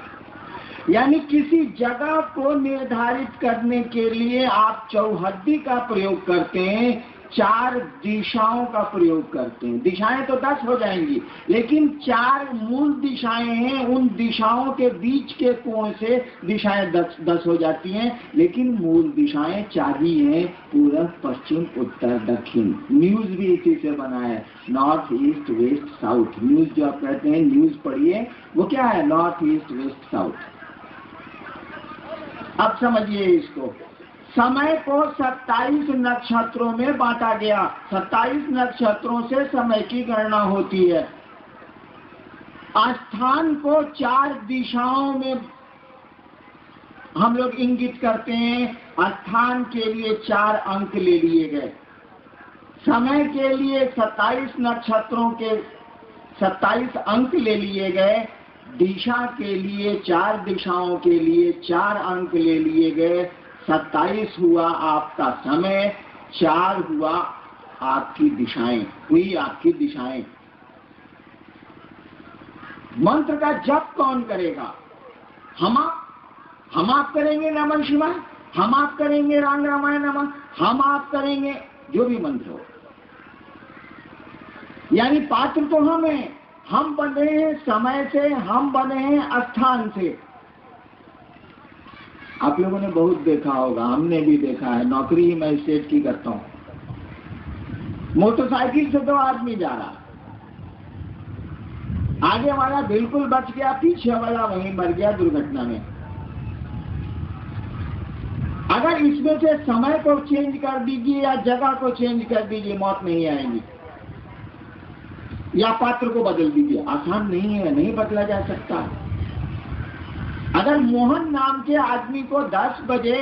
यानी किसी जगह को निर्धारित करने के लिए आप चौहद्दी का प्रयोग करते हैं, 4 दिशाओं का प्रयोग करते हैं। दिशाएं तो 10 हो जाएंगी, लेकिन 4 मूल दिशाएं हैं। उन दिशाओं के बीच के कोण से दिशाएं 10 हो जाती हैं, लेकिन मूल दिशाएं 4 ही हैं, पूरब, पश्चिम, उत्तर, दक्षिण। न्यूज भी इसी से बना है, north, east, west, south. News जो आप कहते हैं, न्यूज पढ़िए, वो क्या है? North, east, west, south. अब समझिए इसको। समय को 27 नक्षत्रों में बांटा गया। 27 नक्षत्रों से समय की गणना होती है। स्थान को 4 दिशाओं में हम लोग इंगित करते हैं। स्थान के लिए 4 अंक ले लिए गए। समय के लिए 27 नक्षत्रों के 27 अंक ले लिए गए। दिशा के लिए 4 दिशाओं के लिए 4 अंक ले लिए गए। 27 हुआ आपका समय, 4 हुआ आपकी दिशाएं, हुई आपकी दिशाएं। मंत्र का जप कौन करेगा? हम आप करेंगे नमः शिवाय, हम आप करेंगे राम रामायण नमः, हम आप करेंगे जो भी मंत्र हो। यानी पात्र तो हम हैं। हम बने हैं समय से, हम बने हैं स्थान से। आप लोगों ने बहुत देखा होगा, हमने भी देखा है। नौकरी ही मैं स्टेट की करता हूं। मोटरसाइकिल से 2 आदमी जा रहा, आगे वाला बिल्कुल बच गया, पीछे वाला वहीं मर गया दुर्घटना में। अगर इसमें से समय को चेंज कर दीजिए या जगह को चेंज कर दीजिए, मौत नहीं आएगी। या पात्र को बदल दीजिए, आसान नहीं है, नहीं बदला जा सकता। अगर मोहन नाम के आदमी को 10 बजे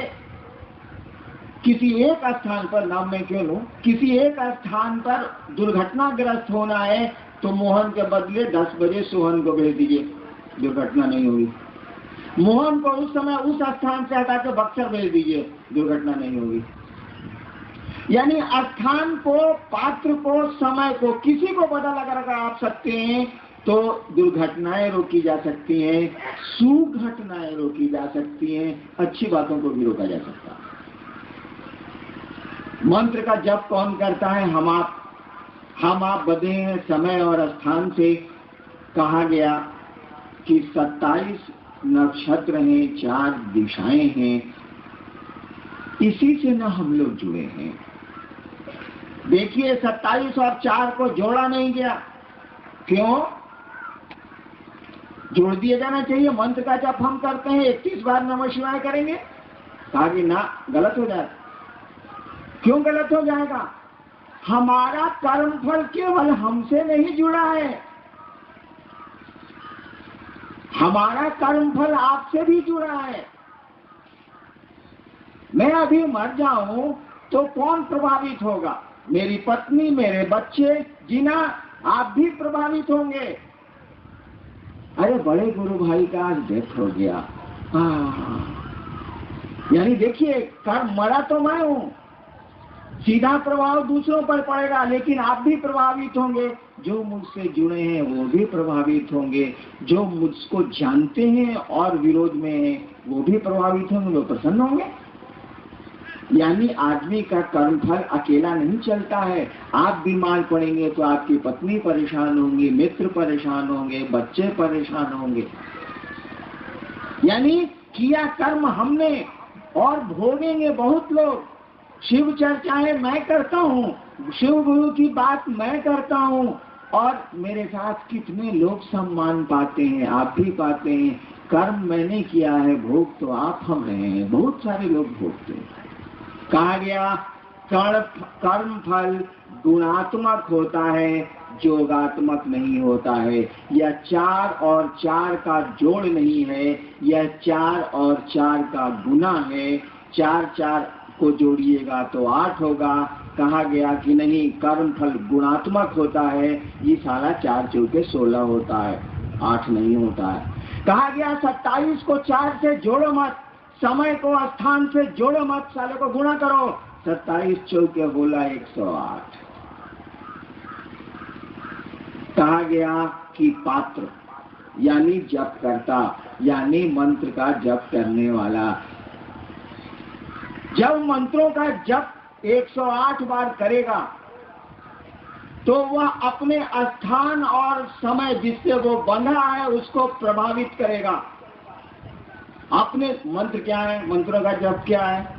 किसी एक स्थान पर, नाम में क्यों लूं, किसी एक स्थान पर दुर्घटनाग्रस्त होना है तो मोहन के बदले 10 बजे सोहन को भेज दीजिए, दुर्घटना नहीं होगी। मोहन को उस समय उस स्थान से हटा के बक्सर भेज दीजिए, दुर्घटना नहीं होगी। यानी स्थान को, पात्र को, समय को, किसी को बदल अगर आप सकते हैं तो दुर्घटनाएं रोकी जा सकती हैं, सुघटनाएं रोकी जा सकती हैं, अच्छी बातों को भी रोका जा सकता है। मंत्र का जप कौन करता है? हम आप बंधे हैं समय और स्थान से। कहा गया कि 27 नक्षत्र हैं, 4 दिशाएं हैं, इसी से न हम लोग जुड़े हैं। देखिए 27 और 4 को जोड़ा नहीं गया। क्यों? जोड़ दिया जाना चाहिए। मंत्र का जप हम करते हैं, 31 बार नमः शिवाय करेंगे, कहा कि ना, गलत हो जाएगा। क्यों गलत हो जाएगा? हमारा कर्मफल केवल हमसे नहीं जुड़ा है, हमारा कर्मफल आपसे भी जुड़ा है। मैं अभी मर जाऊं तो कौन प्रभावित होगा? मेरी पत्नी, मेरे बच्चे, जीना, आप भी प्रभावित होंगे। अरे बड़े गुरु भाई का आज डेथ हो गया, यानी देखिए, कर्म मरा तो मैं हूं, सीधा प्रभाव दूसरों पर पड़ेगा, लेकिन आप भी प्रभावित होंगे। जो मुझसे जुड़े हैं वो भी प्रभावित होंगे, जो मुझको जानते हैं और विरोध में हैं वो भी प्रभावित होंगे, वो प्रसन्न होंगे। यानी आदमी का कर्मफल अकेला नहीं चलता है। आप बीमार पड़ेंगे तो आपकी पत्नी परेशान होंगी, मित्र परेशान होंगे, बच्चे परेशान होंगे। यानी किया कर्म हमने और भोगेंगे बहुत लोग। शिव चर्चाएं मैं करता हूँ, शिव गुरु की बात मैं करता हूँ, और मेरे साथ कितने लोग सम्मान पाते हैं, आप भी पाते हैं। कर्म मैंने किया है, भोग तो आप हम रहे हैं, बहुत सारे लोग भोगते हैं। कहा गया कर्म फल गुणात्मक होता है, जोगात्मक नहीं होता है। यह 4 और 4 का जोड़ नहीं है, यह 4 और 4 का गुना है। 4 4 को जोड़िएगा तो 8 होगा। कहा गया कि नहीं, कर्म फल गुणात्मक होता है, ये सारा 4 चौके 16 होता है, 8 नहीं होता है। कहा गया 27 को 4 से जोड़ो मत, समय को स्थान से जोड़ो मत, साले को गुणा करो, 27 चौके बोला 108। कहा गया कि पात्र यानी जप करता, यानी मंत्र का जप करने वाला, जब मंत्रों का जप 108 बार करेगा तो वह अपने स्थान और समय जिससे वो बंधा है उसको प्रभावित करेगा। अपने मंत्र क्या है? मंत्रों का जप क्या है?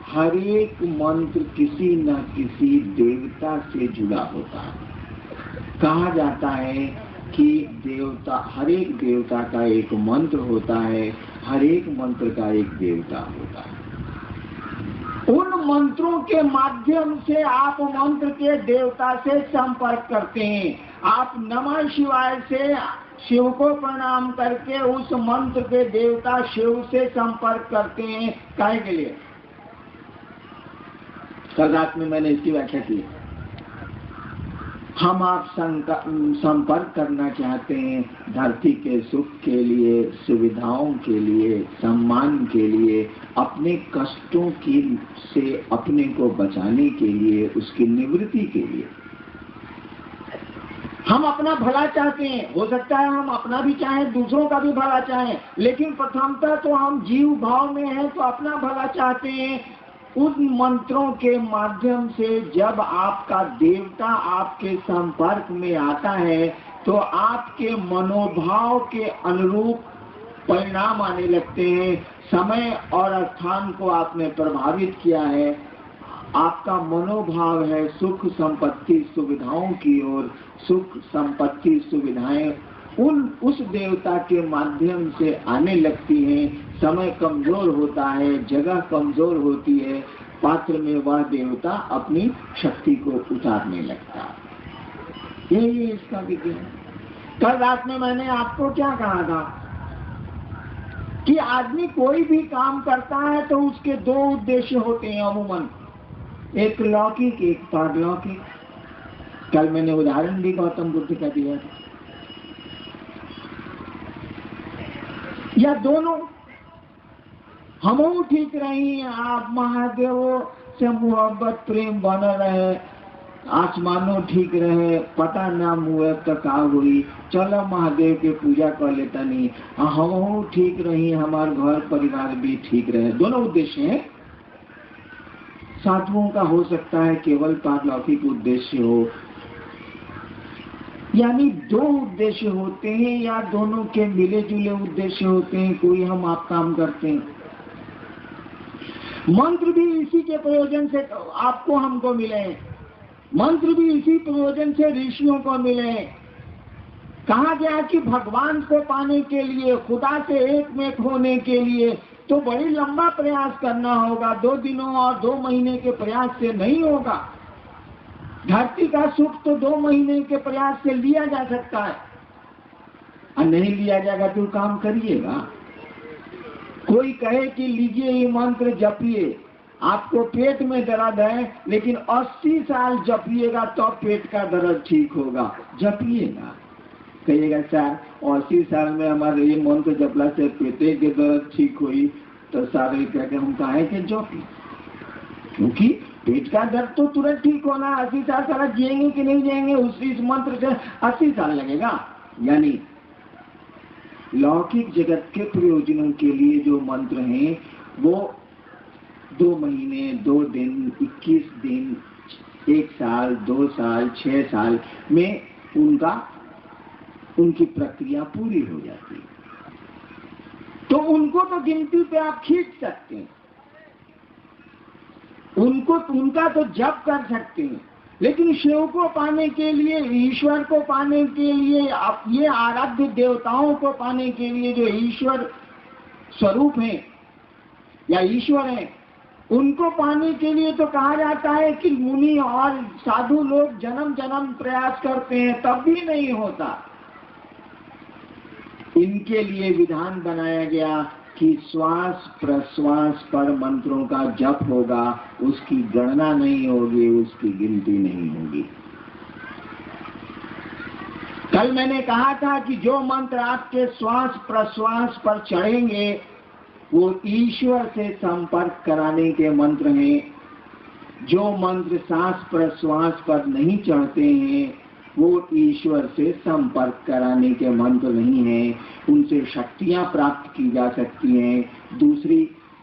हर एक मंत्र किसी न किसी देवता से जुड़ा होता है। कहा जाता है कि देवता, हर एक देवता का एक मंत्र होता है, हर एक मंत्र का एक देवता होता है। उन मंत्रों के माध्यम से आप मंत्र के देवता से संपर्क करते हैं। आप नमः शिवाय से शिव को प्रणाम करके उस मंत्र के देवता शिव से संपर्क करते हैं। काहे के लिए? कल रात में मैंने इसकी व्याख्या की। हम आप संपर्क करना चाहते हैं धरती के सुख के लिए, सुविधाओं के लिए, सम्मान के लिए, अपने कष्टों की से अपने को बचाने के लिए, उसकी निवृत्ति के लिए। हम अपना भला चाहते हैं। हो सकता है हम अपना भी चाहें, दूसरों का भी भला चाहें, लेकिन प्रथमतः तो हम जीव भाव में हैं तो अपना भला चाहते हैं। उन मंत्रों के माध्यम से जब आपका देवता आपके संपर्क में आता है तो आपके मनोभाव के अनुरूप परिणाम आने लगते हैं। समय और स्थान को आपने प्रभावित किया है, आपका मनोभाव है सुख संपत्ति सुविधाओं की ओर, सुख संपत्ति सुविधाएं उस देवता के माध्यम से आने लगती हैं। समय कमजोर होता है, जगह कमजोर होती है, पात्र में वह देवता अपनी शक्ति को उतारने लगता है। यही इसका विज्ञान। कल रात में मैंने आपको क्या कहा था कि आदमी कोई भी काम करता है तो उसके 2 उद्देश्य होते हैं अमूमन, एक लौकिक, एक पारलौकिक। कल मैंने उदाहरण भी गौतम बुद्ध का दिया था। या दोनों हम ठीक रही, आप महादेव से मोहब्बत प्रेम बना रहे, आसमानों ठीक रहे, पता नाम हुए तो का हुई, चलो महादेव के पूजा कर लेता नहीं, हम ठीक रही, हमारे घर परिवार भी ठीक रहे। दोनों उद्देश्य हैं। साधुओं का हो सकता है केवल पारलौकिक उद्देश्य हो, यानी 2 उद्देश्य होते हैं या दोनों के मिले जुले उद्देश्य होते हैं। कोई हम आप काम करते हैं, मंत्र भी इसी के प्रयोजन से आपको हमको मिले, मंत्र भी इसी प्रयोजन से ऋषियों को मिले। कहा गया कि भगवान को पाने के लिए, खुदा से एक में होने के लिए तो बड़ी लंबा प्रयास करना होगा। 2 दिनों और 2 महीने के प्रयास से नहीं होगा। धरती का सुख तो 2 महीने के प्रयास से लिया जा सकता है, और नहीं लिया जाएगा तो काम करिएगा। कोई कहे कि लीजिए ये मंत्र जपिए, आपको पेट में दर्द है लेकिन 80 साल जपिएगा तो पेट का दर्द ठीक होगा, जपिएगा। कहिएगा सर 80 साल में हमारे ये मंत्र जपला से पेटे के दर्द ठीक हुई, तो सारे कहकर हम कहे कि जपी, क्योंकि पेट का दर्द तो तुरंत ठीक होना। 80 साल सारा जिएंगे कि नहीं जिएंगे, इस मंत्र से 80 साल लगेगा। यानी लौकिक जगत के प्रयोजनों के लिए जो मंत्र हैं वो 2 महीने, 2 दिन, 21 दिन, 1 साल, 2 साल, 6 साल में उनकी प्रक्रिया पूरी हो जाती है। तो उनको तो गिनती पे आप खींच सकते हैं, उनका तो जप कर सकते हैं, लेकिन शिव को पाने के लिए, ईश्वर को पाने के लिए, आप ये आराध्य देवताओं को पाने के लिए जो ईश्वर स्वरूप हैं या ईश्वर हैं, उनको पाने के लिए तो कहा जाता है कि मुनि और साधु लोग जन्म जन्म प्रयास करते हैं, तब भी नहीं होता। इनके लिए विधान बनाया गया कि श्वास प्रश्वास पर मंत्रों का जप होगा, उसकी गणना नहीं होगी, उसकी गिनती नहीं होगी। कल मैंने कहा था कि जो मंत्र आपके श्वास प्रश्वास पर चढ़ेंगे वो ईश्वर से संपर्क कराने के मंत्र हैं। जो मंत्र सांस प्रश्वास पर नहीं चढ़ते हैं वो ईश्वर से संपर्क कराने के मंत्र नहीं हैं। उनसे शक्तियां प्राप्त की जा सकती हैं, दूसरी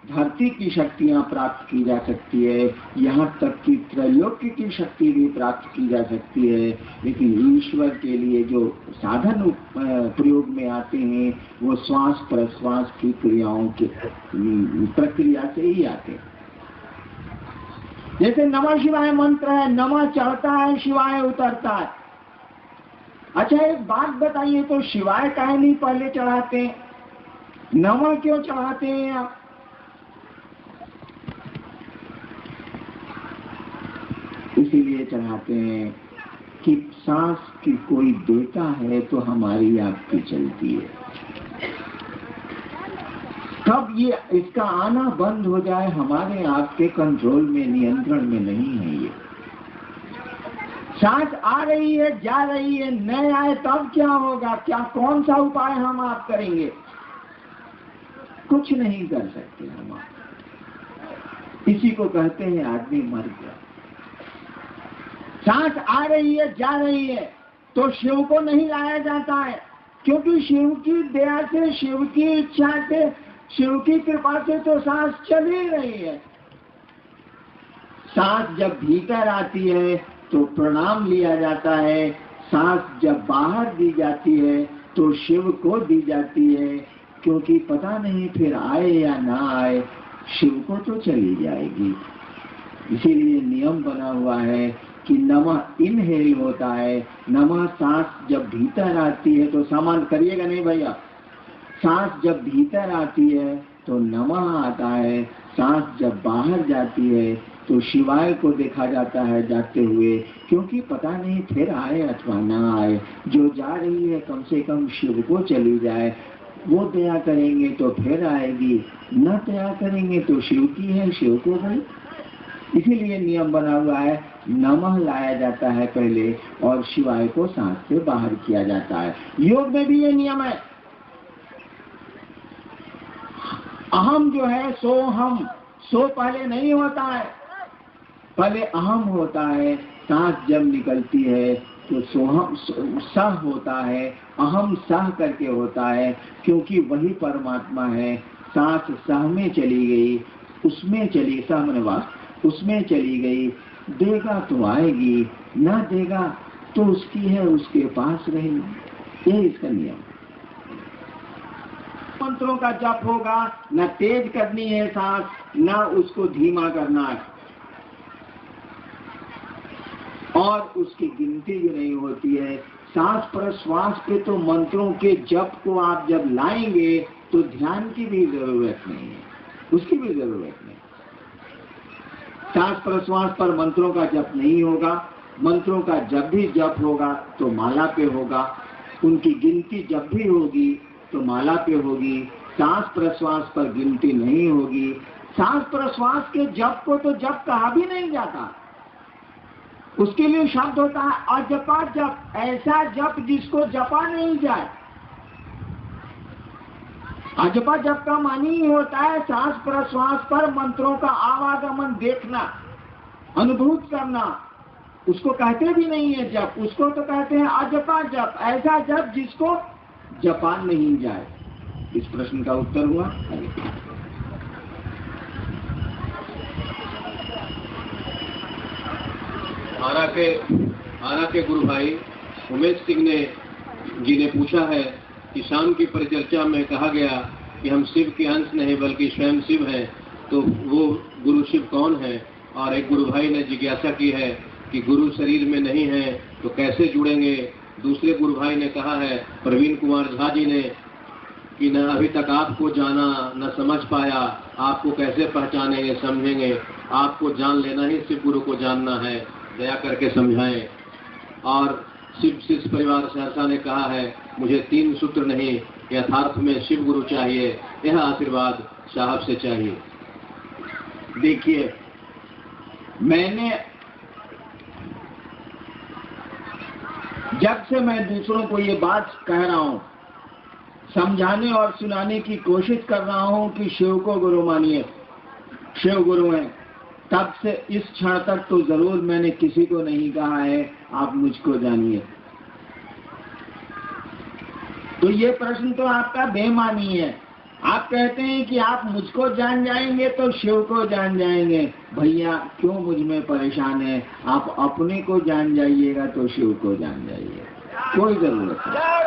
धरती की शक्तियां प्राप्त की जा सकती है, यहाँ तक कि त्रैलोक्य की शक्ति भी प्राप्त की जा सकती है। लेकिन ईश्वर के लिए जो साधन प्रयोग में आते हैं वो श्वास प्रश्वास की क्रियाओं की प्रक्रिया से ही आते हैं। जैसे नमः शिवाय मंत्र है, नमः चढ़ता है, शिवाय उतरता है। अच्छा एक बात बताइए, तो शिवाय काहे नहीं पहले चढ़ाते हैं, नमः क्यों चढ़ाते हैं आप? इसीलिए चढ़ाते हैं कि सांस की कोई देता है तो हमारी आपकी चलती है। कब ये इसका आना बंद हो जाए, हमारे आपके कंट्रोल में, नियंत्रण में नहीं है। ये सांस आ रही है, जा रही है, न आए तब क्या होगा? क्या कौन सा उपाय हम आप करेंगे? कुछ नहीं कर सकते हम आप। इसी को कहते हैं आदमी मर गया। सांस आ रही है, जा रही है, तो शिव को नहीं लाया जाता है, क्योंकि शिव की दया से, शिव की इच्छा से, शिव की कृपा से तो सांस चल ही रही है। सांस जब भीतर आती है तो प्रणाम लिया जाता है, सांस जब बाहर दी जाती है तो शिव को दी जाती है, क्योंकि पता नहीं फिर आए या ना आए, शिव को तो चली जाएगी। इसीलिए नियम बना हुआ है कि नमः इनहेल होता है। नमः सांस जब भीतर आती है तो सामान करिएगा नहीं भैया, सांस जब भीतर आती है तो नमः आता है, सांस जब बाहर जाती है तो शिवाय को देखा जाता है जाते हुए, क्योंकि पता नहीं फिर आए अथवा ना आए। जो जा रही है कम से कम शिव को चली जाए, वो दया करेंगे तो फिर आएगी, न दया करेंगे तो शिव की है, शिव को गई। इसीलिए नियम बना हुआ है, नमः लाया जाता है पहले और शिवाय को सांस से बाहर किया जाता है। योग में भी ये नियम है। अहम जो है सो हम, सो पहले नहीं होता है, पहले अहम होता है। सांस जब निकलती है तो सोहम सह होता है, अहम सह करके होता है, क्योंकि वही परमात्मा है। सांस सह में चली गई, उसमें चली, सह मन वास, उसमें चली गई, देगा तो आएगी, ना देगा तो उसकी है, उसके पास रहेगी। ये इसका नियम। मंत्रों का जप होगा, न तेज करनी है सांस, न उसको धीमा करना है, और उसकी गिनती भी नहीं होती है। सांस प्रश्वास पे तो मंत्रों के जप को आप जब लाएंगे तो ध्यान की भी जरूरत नहीं है। उसकी भी जरूरत नहीं। सांस प्रश्वास पर मंत्रों का जप नहीं होगा। मंत्रों का जब भी जप होगा तो माला पे होगा। उनकी गिनती जब भी होगी तो माला पे होगी। सांस प्रश्वास पर गिनती नहीं होगी। सांस प्रश्वास के जप को तो जप कहा भी नहीं जाता। उसके लिए शब्द होता है अजपा जप, ऐसा जप जिसको जपा नहीं जाए। अजपा जप का मानी ही होता है सांस प्रश्वास पर मंत्रों का आवागमन देखना, अनुभूत करना। उसको कहते भी नहीं है जप, उसको तो कहते हैं अजपा जप, ऐसा जप जिसको जपा नहीं जाए। इस प्रश्न का उत्तर हुआ। आरा के गुरु भाई उमेश सिंह जी ने पूछा है कि शाम की परिचर्चा में कहा गया कि हम शिव के अंश नहीं बल्कि स्वयं शिव हैं, तो वो गुरु शिव कौन है? और एक गुरु भाई ने जिज्ञासा की है कि गुरु शरीर में नहीं है तो कैसे जुड़ेंगे? दूसरे गुरु भाई ने कहा है, प्रवीण कुमार झा जी ने, कि न अभी तक आपको जाना न समझ पाया, आपको कैसे पहचानेंगे समझेंगे? आपको जान लेना ही शिव गुरु को जानना है, दया करके समझाएं। और शिव शिष्य परिवार सहरसा ने कहा है, मुझे 3 सूत्र नहीं, यथार्थ में शिव गुरु चाहिए, यह आशीर्वाद साहब से चाहिए। देखिए, मैंने जब से मैं दूसरों को ये बात कह रहा हूं, समझाने और सुनाने की कोशिश कर रहा हूं कि शिव को गुरु मानिए, शिव गुरु हैं, तब से इस क्षण तक तो जरूर मैंने किसी को नहीं कहा है आप मुझको जानिए। तो ये प्रश्न तो आपका बेमानी है। आप कहते हैं कि आप मुझको जान जाएंगे तो शिव को जान जाएंगे। भैया क्यों मुझ में परेशान है? आप अपने को जान जाइएगा तो शिव को जान जाइए, कोई जरूरत नहीं।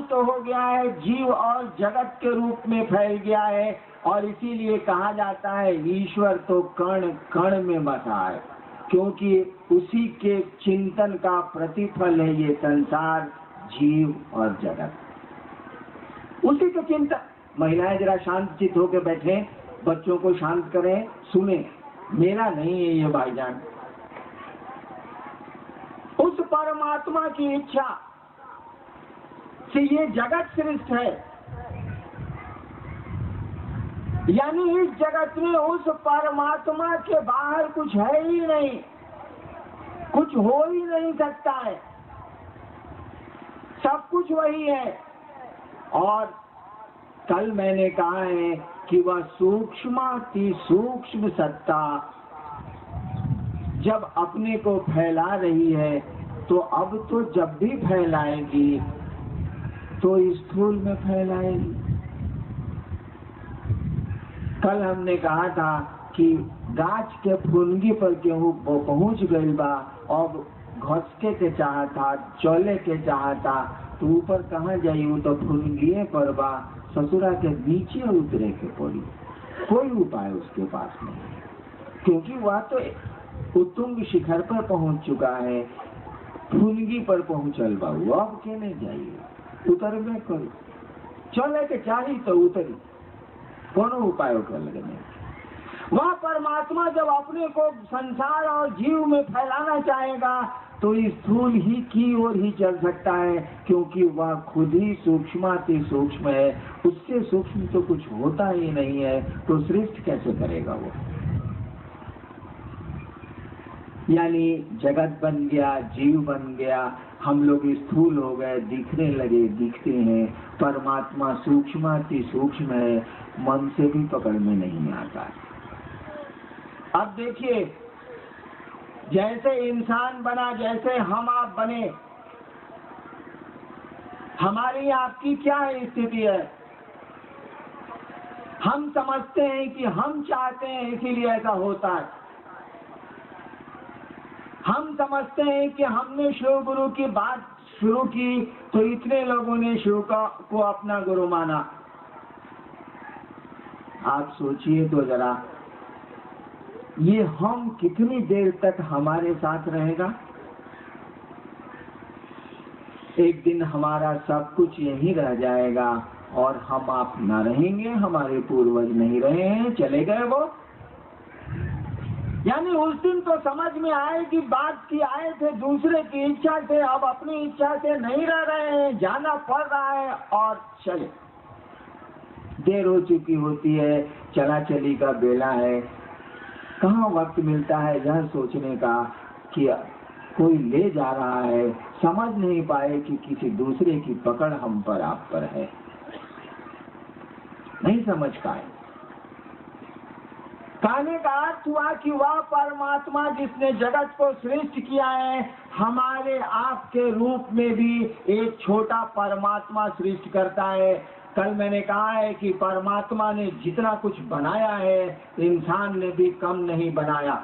तो हो गया है जीव और जगत के रूप में फैल गया है, और इसीलिए कहा जाता है ईश्वर तो कण कण में बसा है, क्योंकि उसी के चिंतन का प्रतिफल है ये संसार, जीव और जगत। उसी के चिंतन। महिलाएं जरा शांतचित्त होकर बैठे, बच्चों को शांत करें, सुने। मेरा नहीं है ये भाईजान। उस परमात्मा की इच्छा से ये जगत सृष्ट है, यानी इस जगत में उस परमात्मा के बाहर कुछ है ही नहीं, कुछ हो ही नहीं सकता है, सब कुछ वही है। और कल मैंने कहा है कि वह सूक्ष्माति सूक्ष्म सत्ता जब अपने को फैला रही है, तो अब तो जब भी फैलाएगी तो स्थूल में फैलाएगी। कल हमने कहा था कि गाछ के फुनगी पर गेहूं पहुंच गई बा, और घसके के चाहता, चले के चाहता, तो ऊपर कहाँ जाई? वो तो फुनगिए पर बा, ससुरा के नीचे उतरे के पड़ी। कोई उपाय उसके पास नहीं, क्योंकि वह तो उत्तुंग शिखर पर पहुंच चुका है, फुनगी पर पहुंचल बा। वो अब के नहीं जाइए, उतर में करो, चले के चाहिए तो उतरी, कोनो उपाय कर लगे नहीं। वह परमात्मा जब अपने को संसार और जीव में फैलाना चाहेगा तो स्थूल ही की ओर ही चल सकता है, क्योंकि वह खुद ही सूक्ष्माति सूक्ष्म है। उससे सूक्ष्म तो कुछ होता ही नहीं है, तो सृष्टि कैसे करेगा वो? यानी जगत बन गया, जीव बन गया, हम लोग स्थूल हो गए, दिखने लगे, दिखते हैं। परमात्मा सूक्ष्माति सूक्ष्म है, मन से भी पकड़ में नहीं आता। अब देखिए, जैसे इंसान बना, जैसे हम आप बने, हमारी आपकी क्या स्थिति है? हम समझते हैं कि हम चाहते हैं इसीलिए ऐसा होता है। हम समझते हैं कि हमने शिव गुरु की बात शुरू की तो इतने लोगों ने शिव को अपना गुरु माना। आप सोचिए तो जरा, ये हम कितनी देर तक हमारे साथ रहेगा? एक दिन हमारा सब कुछ यहीं रह जाएगा और हम आप न रहेंगे, हमारे पूर्वज नहीं रहे हैं, चले गए वो। यानी उस दिन तो समझ में आए कि बात की आए थे दूसरे की इच्छा से, अब अपनी इच्छा से नहीं रह रहे हैं, जाना पड़ रहा है और चले। देर हो चुकी होती है, चला चली का बेला है, कहाँ वक्त मिलता है यह सोचने का कि कोई ले जा रहा है, समझ नहीं पाए कि किसी दूसरे की पकड़ हम पर आप पर है, नहीं समझ पाए। कहने का अर्थ हुआ कि वह परमात्मा जिसने जगत को सृष्टि किया है, हमारे आपके रूप में भी एक छोटा परमात्मा सृष्टि करता है। कल मैंने कहा है कि परमात्मा ने जितना कुछ बनाया है, इंसान ने भी कम नहीं बनाया।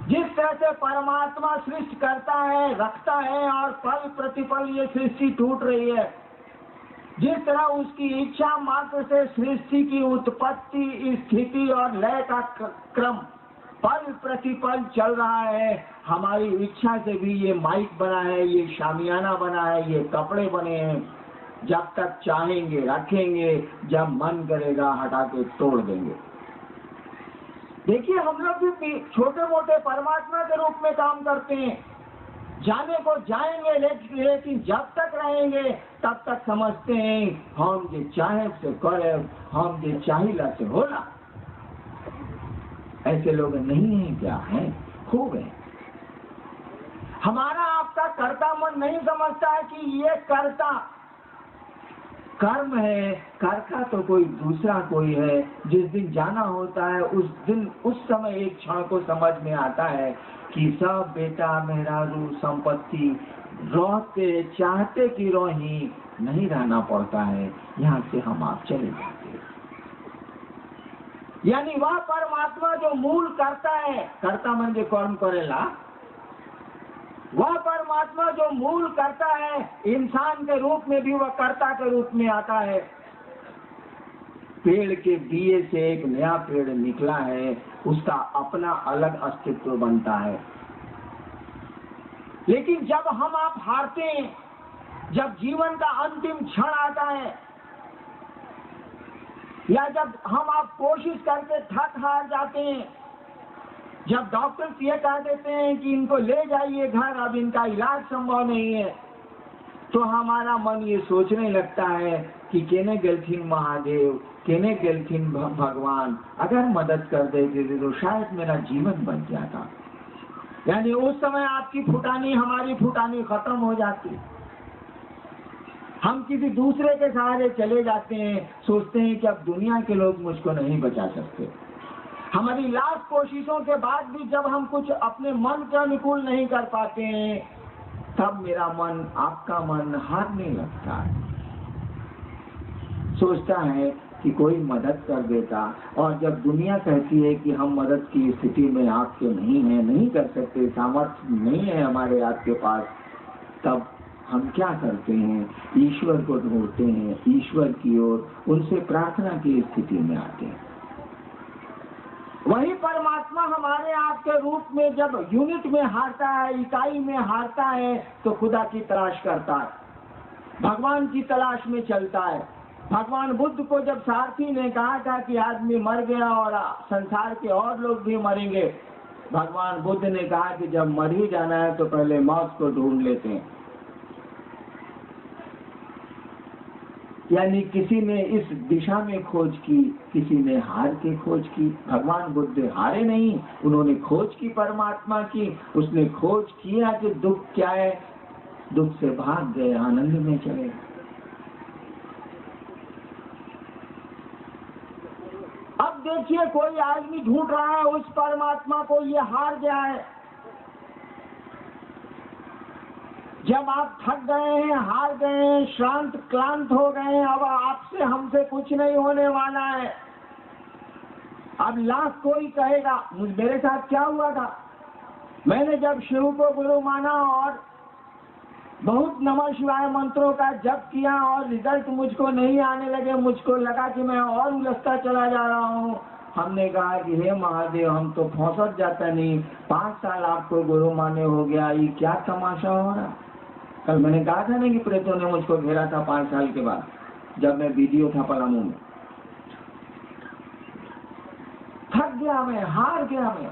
जिस तरह से परमात्मा सृष्टि करता है, रखता है और पल प्रतिपल ये सृष्टि टूट रही है, जिस तरह उसकी इच्छा मात्र से सृष्टि की उत्पत्ति, स्थिति और लय का क्रम पल प्रतिपल चल रहा है, हमारी इच्छा से भी ये माइक बना है, ये शामियाना बना है, ये कपड़े बने हैं। जब तक चाहेंगे रखेंगे, जब मन करेगा हटा के तोड़ देंगे। देखिए, हम लोग भी छोटे मोटे परमात्मा के रूप में काम करते हैं। जाने को जाएंगे, लेकिन जब तक रहेंगे तब तक समझते हैं हम जे चाहे से करे, हम जे चाहिला से होला। ऐसे लोग नहीं हैं क्या? हैं, खूब है। हमारा आपका कर्ता मन नहीं समझता है कि ये कर्ता कर्म है, कर्ता तो कोई दूसरा कोई है। जिस दिन जाना होता है उस दिन, उस समय एक क्षण को समझ में आता है कि सब बेटा मेहरारू संपत्ति रहते चाहते कि रोही नहीं रहना पड़ता है, यहाँ से हम आप चले जाते हैं। यानी वह परमात्मा जो मूल करता है, कर्ता मन जो कर्म करेला, वह परमात्मा जो मूल करता है, इंसान के रूप में भी वह कर्ता के रूप में आता है। पेड़ के बीए से एक नया पेड़ निकला है, उसका अपना अलग अस्तित्व बनता है। लेकिन जब हम आप हारते हैं, जब जीवन का अंतिम क्षण आता है, या जब हम आप कोशिश करके थक हार जाते हैं, जब डॉक्टर ये कह देते हैं कि इनको ले जाइए घर, अब इनका इलाज संभव नहीं है, तो हमारा मन ये सोचने लगता है कि केने गेलथिन महादेव, केने गेलथिन भगवान, अगर मदद कर देते तो शायद मेरा जीवन बच जाता। यानी उस समय आपकी फुटानी, हमारी फुटानी खत्म हो जाती। हम किसी दूसरे के सहारे चले जाते हैं, सोचते हैं कि अब दुनिया के लोग मुझको नहीं बचा सकते। हमारी लाख कोशिशों के बाद भी जब हम कुछ अपने मन के अनुकूल नहीं कर पाते हैं, तब मेरा मन, आपका मन हारने लगता है, सोचता है कि कोई मदद कर देता। और जब दुनिया कहती है कि हम मदद की स्थिति में आपके नहीं है, नहीं कर सकते, सामर्थ्य नहीं है हमारे आपके पास, तब हम क्या करते हैं? ईश्वर को ढूंढते हैं, ईश्वर की ओर उनसे प्रार्थना की स्थिति में आते हैं। वही परमात्मा हमारे आपके रूप में जब यूनिट में हारता है, इकाई में हारता है, तो खुदा की तलाश करता है, भगवान की तलाश में चलता है। भगवान बुद्ध को जब सारथी ने कहा था कि आदमी मर गया और संसार के और लोग भी मरेंगे, भगवान बुद्ध ने कहा कि जब मर ही जाना है तो पहले मौत को ढूंढ लेते हैं। यानी किसी ने इस दिशा में खोज की, किसी ने हार के खोज की। भगवान बुद्ध हारे नहीं, उन्होंने खोज की परमात्मा की। उसने खोज किया कि दुख क्या है, दुख से भाग गए, आनंद में चले। अब देखिए, कोई आदमी ढूंढ रहा है उस परमात्मा को, ये हार गया है। जब आप थक गए हैं, हार गए हैं, श्रांत क्लांत हो गए हैं, अब आपसे हमसे कुछ नहीं होने वाला है। अब लाख कोई कहेगा, मेरे साथ क्या हुआ था, मैंने जब शिव को गुरु माना और बहुत नमः शिवाय मंत्रों का जप किया और रिजल्ट मुझको नहीं आने लगे, मुझको लगा कि मैं और उलझता चला जा रहा हूँ। हमने कहा कि हे महादेव, हम तो फौसत जाता नहीं, 5 साल आपको गुरु माने हो गया, ये क्या तमाशा हो रहा। कल मैंने कहा था ना कि प्रेतों ने मुझको घेरा था 5 साल के बाद। जब मैं वीडियो था पलामू में। थक गया मैं, हार गया मैं।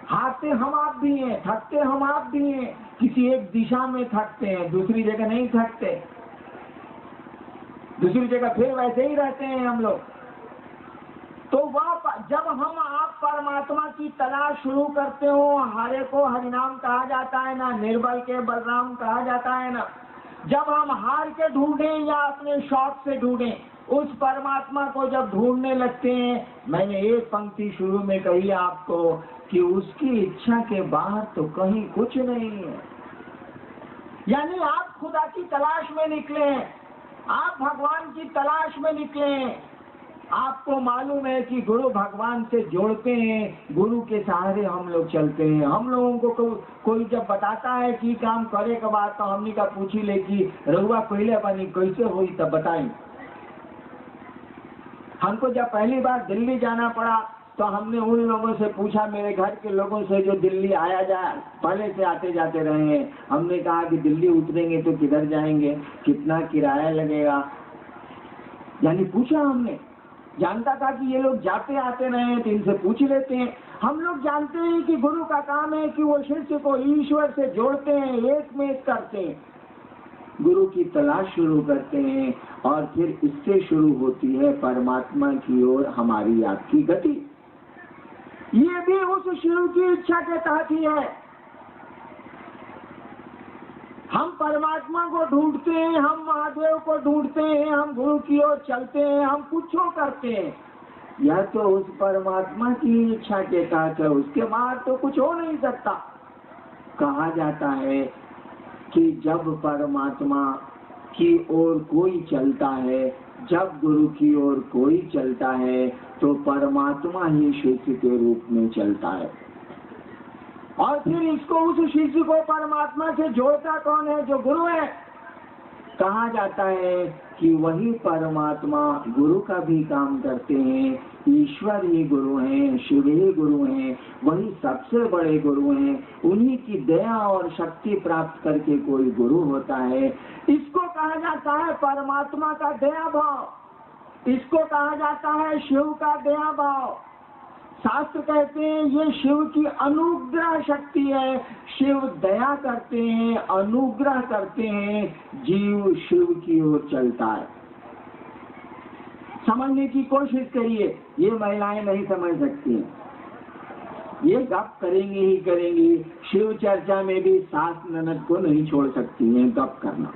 हारते हम आप भी हैं, थकते हम आप भी हैं। किसी एक दिशा में थकते हैं, दूसरी जगह नहीं थकते, दूसरी जगह फिर वैसे ही रहते हैं हम लोग। तो वह जब हम आप परमात्मा की तलाश शुरू करते हो, हरे को हरिनाम कहा जाता है ना, निर्बल के बलराम कहा जाता है ना। जब हम हार के ढूंढें या अपने शौक से ढूंढें, उस परमात्मा को जब ढूंढने लगते हैं, मैंने एक पंक्ति शुरू में कही आपको कि उसकी इच्छा के बाहर तो कहीं कुछ नहीं है। यानी आप खुदा की तलाश में निकले, आप भगवान की तलाश में निकले। आपको मालूम है कि गुरु भगवान से जोड़ते हैं, गुरु के सहारे हम लोग चलते हैं। हम लोगों को कोई जब बताता है कि काम करे के बाद, तो हमने का पूछी ले कि रहुआ कोयले पानी कैसे हुई तब बताई। हमको जब पहली बार दिल्ली जाना पड़ा तो हमने उन लोगों से पूछा, मेरे घर के लोगों से जो दिल्ली आया जाए, पहले से आते जाते रहे हैं। हमने कहा कि दिल्ली उतरेंगे तो किधर जाएंगे, कितना किराया लगेगा, यानी पूछा हमने। जानता था कि ये लोग जाते आते रहे हैं तो इनसे पूछ लेते हैं। हम लोग जानते हैं कि गुरु का काम है कि वो शिष्य को ईश्वर से जोड़ते हैं, एक में एक करते हैं, गुरु की तलाश शुरू करते हैं, और फिर इससे शुरू होती है परमात्मा की ओर हमारी आपकी गति। ये भी उस शिव की इच्छा के तहत ही है। हम परमात्मा को ढूंढते हैं, हम महादेव को ढूंढते हैं, हम गुरु की ओर चलते हैं, हम कुछ करते हैं, यह तो उस परमात्मा की इच्छा के तहत है, उसके बाहर तो कुछ हो नहीं सकता। कहा जाता है कि जब परमात्मा की ओर कोई चलता है, जब गुरु की ओर कोई चलता है, तो परमात्मा ही शिष्य के रूप में चलता है। और फिर इसको, उस शिष्य को परमात्मा से जोड़ता कौन है? जो गुरु है। कहा जाता है कि वही परमात्मा गुरु का भी काम करते हैं। ईश्वर ही गुरु हैं, शिव ही गुरु हैं, वही सबसे बड़े गुरु हैं। उन्हीं की दया और शक्ति प्राप्त करके कोई गुरु होता है। इसको कहा जाता है परमात्मा का दया भाव, इसको कहा जाता है शिव का दया भाव। शास्त्र कहते हैं ये शिव की अनुग्रह शक्ति है। शिव दया करते हैं, अनुग्रह करते हैं, जीव शिव की ओर चलता है। समझने की कोशिश करिए, ये महिलाएं नहीं समझ सकती हैं। ये गप करेंगी ही करेंगी। शिव चर्चा में भी सास ननद को नहीं छोड़ सकती हैं गप करना।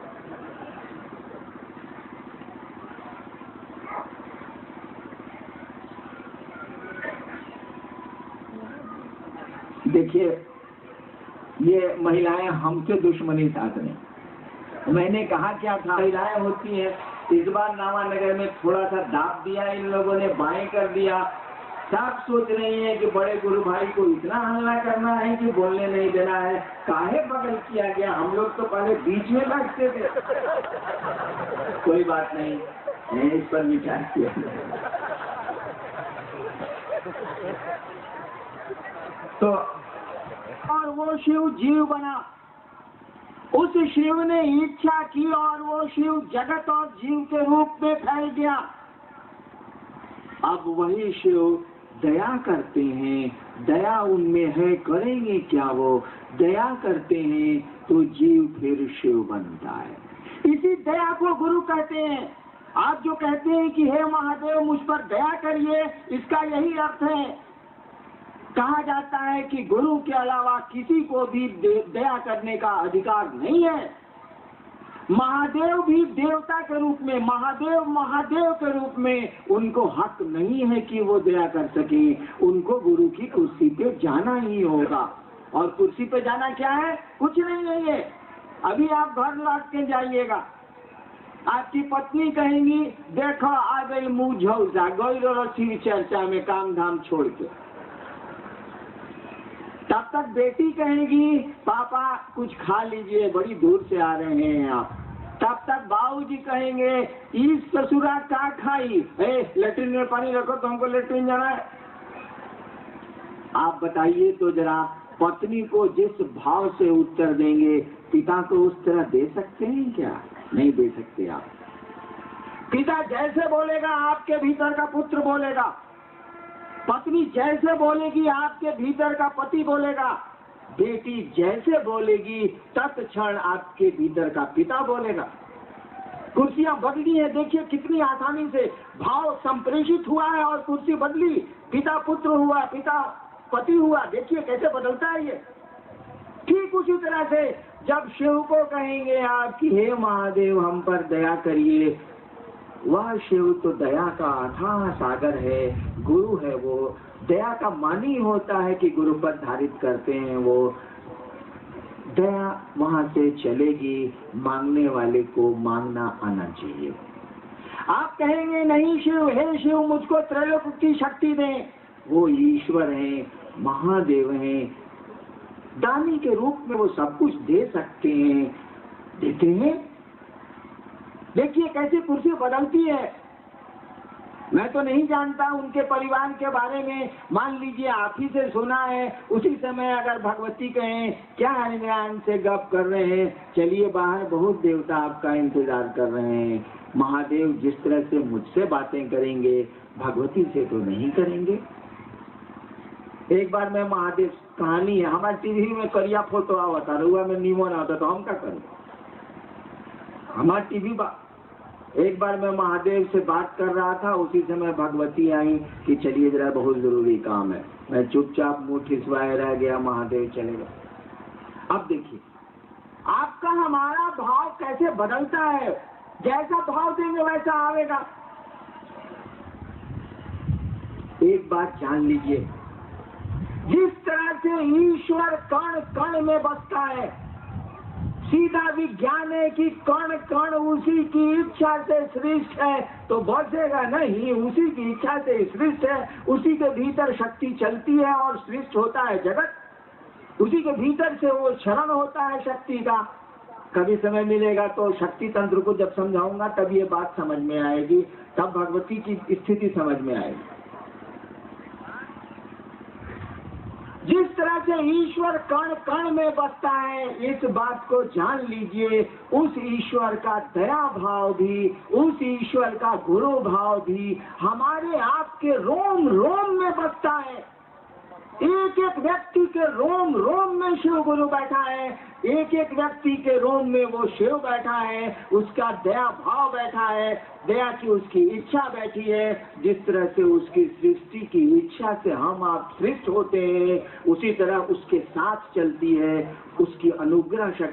देखिए, ये महिलाएं हमसे दुश्मनी साध रही। मैंने कहा क्या था, महिलाएं होती हैं। इस बार नावानगर में थोड़ा सा दाब दिया इन लोगों ने, बाएं कर दिया। सब सोच रही है कि बड़े गुरु भाई को इतना हल्ला करना है कि बोलने नहीं देना है। काहे बगल किया गया? हम लोग तो पहले बीच में बैठते थे। कोई बात नहीं, मैं इस पर विचार किया। तो और वो शिव जीव बना। उस शिव ने इच्छा की और वो शिव जगत और जीव के रूप में फैल गया। अब वही शिव दया करते हैं, दया उनमें है, करेंगे क्या? वो दया करते हैं तो जीव फिर शिव बनता है। इसी दया को गुरु कहते हैं। आप जो कहते हैं कि हे महादेव मुझ पर दया करिए, इसका यही अर्थ है। कहा जाता है कि गुरु के अलावा किसी को भी दया करने का अधिकार नहीं है। महादेव भी देवता के रूप में, महादेव के रूप में उनको हक नहीं है कि वो दया कर सके। उनको गुरु की कुर्सी पे जाना ही होगा। और कुर्सी पे जाना क्या है? कुछ नहीं है ये। अभी आप घर लौट के जाइएगा, आपकी पत्नी कहेंगी देखो आ गई मुँह झौसा, गई शिव चर्चा में काम धाम छोड़ के। तब तक बेटी कहेगी पापा कुछ खा लीजिए, बड़ी दूर से आ रहे हैं आप। तब तक बाबूजी कहेंगे इस ससुरा का खाई, लेटरिन में पानी रखो तो हमको लेटरिन जाना है। आप बताइए तो जरा, पत्नी को जिस भाव से उत्तर देंगे, पिता को उस तरह दे सकते हैं क्या? नहीं दे सकते आप। पिता जैसे बोलेगा आपके भीतर का पुत्र बोलेगा, पत्नी जैसे बोलेगी आपके भीतर का पति बोलेगा, बेटी जैसे बोलेगी तत्क्षण आपके भीतर का पिता बोलेगा। कुर्सियां बदली है, देखिए कितनी आसानी से भाव संप्रेषित हुआ है और कुर्सी बदली, पिता पुत्र हुआ, पिता पति हुआ, देखिए कैसे बदलता है ये। ठीक उसी तरह से जब शिव को कहेंगे आप कि हे महादेव हम पर दया करिए, वह शिव तो दया का अथाह सागर है, गुरु है, वो दया का मानी होता है कि गुरु पर धारित करते हैं, वो दया वहां से चलेगी। मांगने वाले को मांगना आना चाहिए। आप कहेंगे नहीं शिव, हे शिव मुझको त्रैलोक की शक्ति दें, वो ईश्वर हैं, महादेव हैं, दानी के रूप में वो सब कुछ दे सकते हैं, देते हैं। देखिए कैसे कुर्सी बदलती है। मैं तो नहीं जानता उनके परिवार के बारे में, मान लीजिए आप ही से सुना है, उसी समय अगर भगवती कहें क्या हरिनारायण से गप कर रहे हैं, चलिए बाहर बहुत देवता आपका इंतजार कर रहे हैं। महादेव जिस तरह से मुझसे बातें करेंगे भगवती से तो नहीं करेंगे। एक बार मैं महादेव कहानी है, हमारे टीवी में करिया फोटो आवता रुआ में नीमो ना होता तो हम क्या करें। हमारे टीवी एक बार मैं महादेव से बात कर रहा था, उसी समय भगवती आई कि चलिए जरा बहुत जरूरी काम है। मैं चुपचाप मुंह ठिसवाए रह गया, महादेव चले गए। अब देखिए आपका हमारा भाव कैसे बदलता है, जैसा भाव देंगे वैसा आवेगा। एक बात जान लीजिए, जिस तरह से ईश्वर कण कण में बसता है, सीधा विज्ञान है कि कण कण उसी की इच्छा से सृष्ट है, तो बचेगा नहीं, उसी की इच्छा से सृष्ट है, उसी के भीतर शक्ति चलती है और सृष्ट होता है जगत, उसी के भीतर से वो क्षरण होता है शक्ति का। कभी समय मिलेगा तो शक्ति तंत्र को जब समझाऊंगा तब ये बात समझ में आएगी, तब भगवती की स्थिति समझ में आएगी। जिस तरह से ईश्वर कण कण में बसता है, इस बात को जान लीजिए, उस ईश्वर का दया भाव भी, उस ईश्वर का गुरु भाव भी हमारे आपके रोम रोम में बसता है। एक एक व्यक्ति के रोम रोम में शिव गुरु बैठा है, एक एक व्यक्ति के रोम में वो शिव बैठा है, उसका दया भाव बैठा है, दया की उसकी इच्छा बैठी है। जिस तरह से उसकी सृष्टि की इच्छा से हम आप सृष्ट होते हैं, उसी तरह उसके साथ चलती है उसकी अनुग्रह शक्ति।